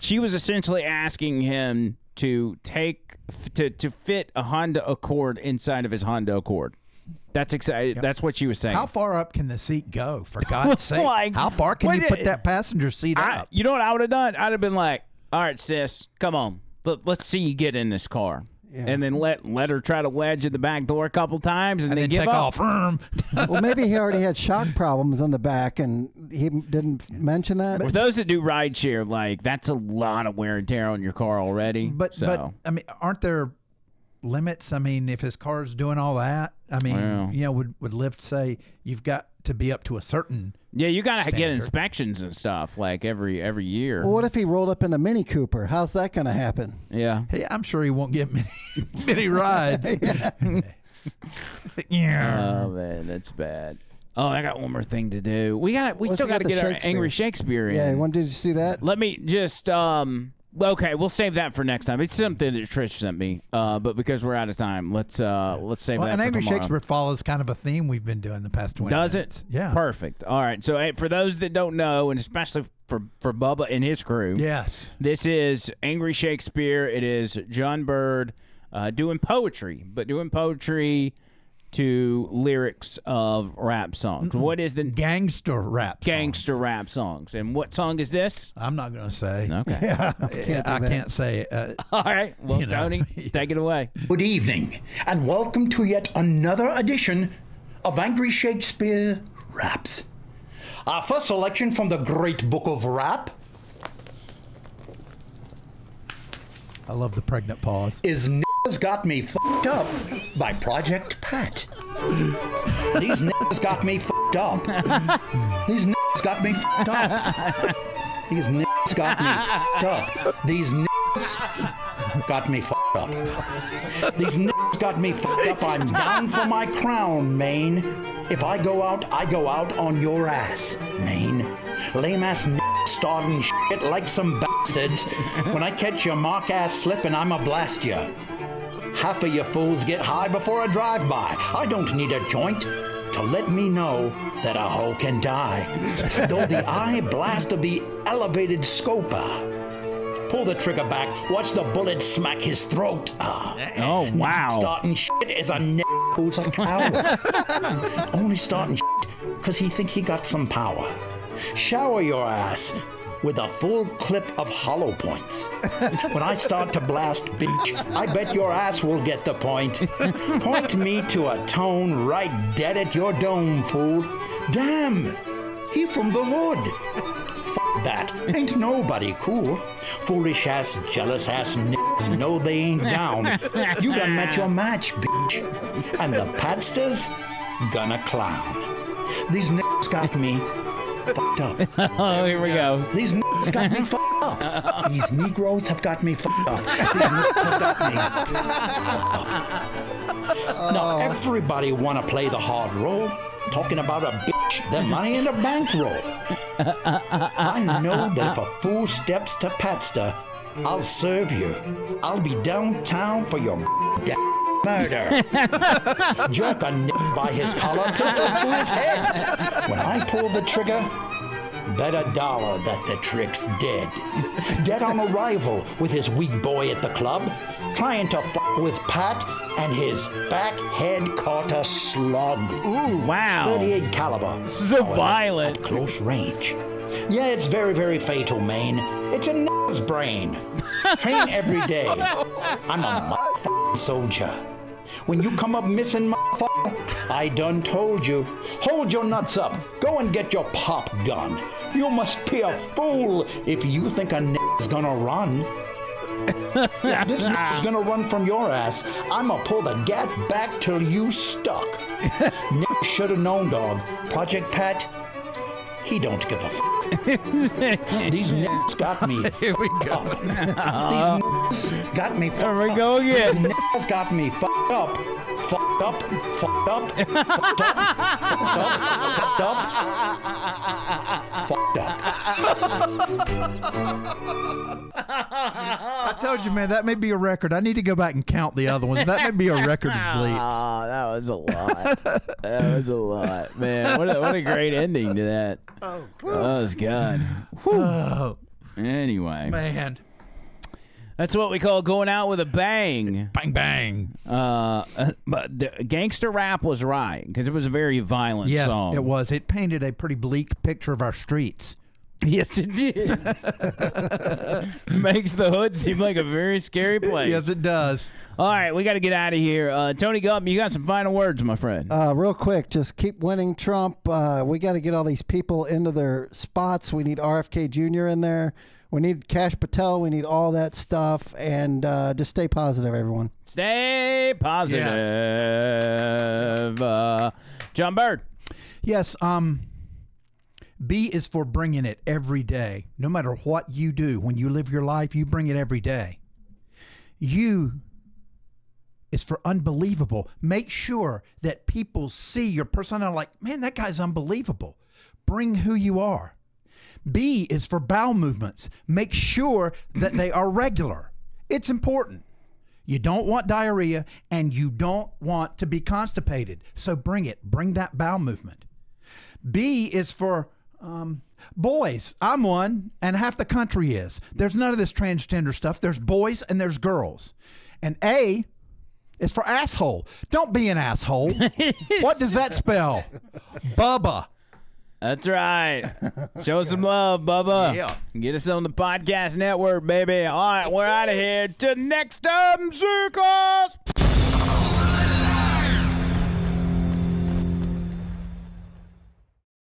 She was essentially asking him to fit a Honda Accord inside of his Honda Accord. That's exciting. Yep. That's what she was saying. How far up can the seat go? For God's sake, how far can you put that passenger seat up? You know what I would have done? I'd have been like, "All right, sis, come on, let's see you get in this car." Yeah. And then let her try to wedge in the back door a couple times and then give take up. off. Well, maybe he already had shock problems on the back and he didn't mention that. For those that do rideshare, like that's a lot of wear and tear on your car already. But I mean, aren't there limits? I mean, if his car's doing all that, I mean, would Lyft say you've got to be up to a certain you got to standard. get inspections and stuff like every year. Well, what if he rolled up in a Mini Cooper? How's that going to happen? Yeah. Hey, I'm sure he won't get many rides. Oh man, that's bad. Oh, I got one more thing to do. We still got to get our Angry Shakespeare in. Yeah, when did you do that? Let me just okay, we'll save that for next time. It's something that Trish sent me, but because we're out of time, let's save that for tomorrow. And Angry Shakespeare follows kind of a theme we've been doing the past 20 minutes. Does it? Yeah. Perfect. All right. So for those that don't know, and especially for Bubba and his crew, yes, this is Angry Shakespeare. It is John Bird doing poetry, but doing poetry to lyrics of rap songs. What is the gangster rap songs? And what song is this? I'm not going to say. Okay. Yeah, I can't say it. All right. Well, Tony, take it away. Good evening, and welcome to yet another edition of Angry Shakespeare Raps. Our first selection from the Great Book of Rap. I love the pregnant pause. Is Niggas Got Me Fucked Up by Project Pat. These niggas got me fucked up. These niggas got me fucked up. These niggas got me fucked up. These niggas got me fucked up. These niggas got me fucked up. I'm down for my crown, Maine. If I go out on your ass, Maine. Lame ass niggas starting shit like some bastards. When I catch your mark ass slipping, I'ma blast ya. Half of you fools get high before a drive-by. I don't need a joint to let me know that a hoe can die. Though the eye blast of the elevated scoper. Pull the trigger back, watch the bullet smack his throat. Oh, wow. Starting shit is a nigga who's a coward. Only starting shit because he think he got some power. Shower your ass with a full clip of hollow points. When I start to blast, bitch, I bet your ass will get the point. Point me to a tone right dead at your dome, fool. Damn, he from the hood. F that, ain't nobody cool. Foolish ass, jealous ass niggas know they ain't down. You done met your match, bitch. And the Patsters gonna clown. These niggas got me fucked up. Oh, here we go. These niggas n***s got me fucked up. These Negroes have got me fucked up. These n***s have got me fucked up. Now, everybody want to play the hard role, talking about a bitch, their money in the bankroll. I know that if a fool steps to Patster, I'll serve you. I'll be downtown for your murder. Jerk a n*** by his collar, pistol to his head. When I pull the trigger, bet $1 that the trick's dead. Dead on arrival with his weak boy at the club, trying to fuck with Pat, and his back head caught a slug. Ooh, wow. 38 caliber. So violent. At close range. Yeah, it's very, very fatal, Maine. It's a n***'s brain. Train every day. I'm a motherfucking soldier. When you come up missing, motherfucker, I done told you. Hold your nuts up. Go and get your pop gun. You must be a fool if you think a n***'s gonna run. Yeah, this n***'s gonna run from your ass. I'ma pull the gat back till you stuck. N***, shoulda known, dog. Project Pat, he don't give a f***. These n***s got me. Here we go. These n***s got me. There we go again. These n***s got me fucked up. Fucked up. Fucked up. Fucked up. Fucked up. Fucked up. I told you, man, that may be a record. I need to go back and count the other ones. That may be a record of bleeps. Oh, that was a lot. That was a lot, man. What a great ending to that. Oh, that was good. Oh, anyway, man. That's what we call going out with a bang. Bang, bang. But the gangster rap was right, because it was a very violent song. Yes, it was. It painted a pretty bleak picture of our streets. Yes, it did. Makes the hood seem like a very scary place. Yes, it does. All right, we got to get out of here. Tony Gup, you got some final words, my friend. Real quick, just keep winning, Trump. We got to get all these people into their spots. We need RFK Jr. in there. We need Kash Patel. We need all that stuff. And just stay positive, everyone. Stay positive. Yes. John Bird. Yes, B is for bringing it every day. No matter what you do, when you live your life, you bring it every day. U is for unbelievable. Make sure that people see your personality like, man, that guy's unbelievable. Bring who you are. B is for bowel movements. Make sure that they are regular. It's important. You don't want diarrhea and you don't want to be constipated. So bring it. Bring that bowel movement. B is for boys. I'm one, and half the country is. There's none of this transgender stuff. There's boys and there's girls. And A is for asshole. Don't be an asshole. What does that spell? Bubba. That's right. Show some love, Bubba. Yeah. Get us on the podcast network, baby. All right, we're out of here. Till next time, circles.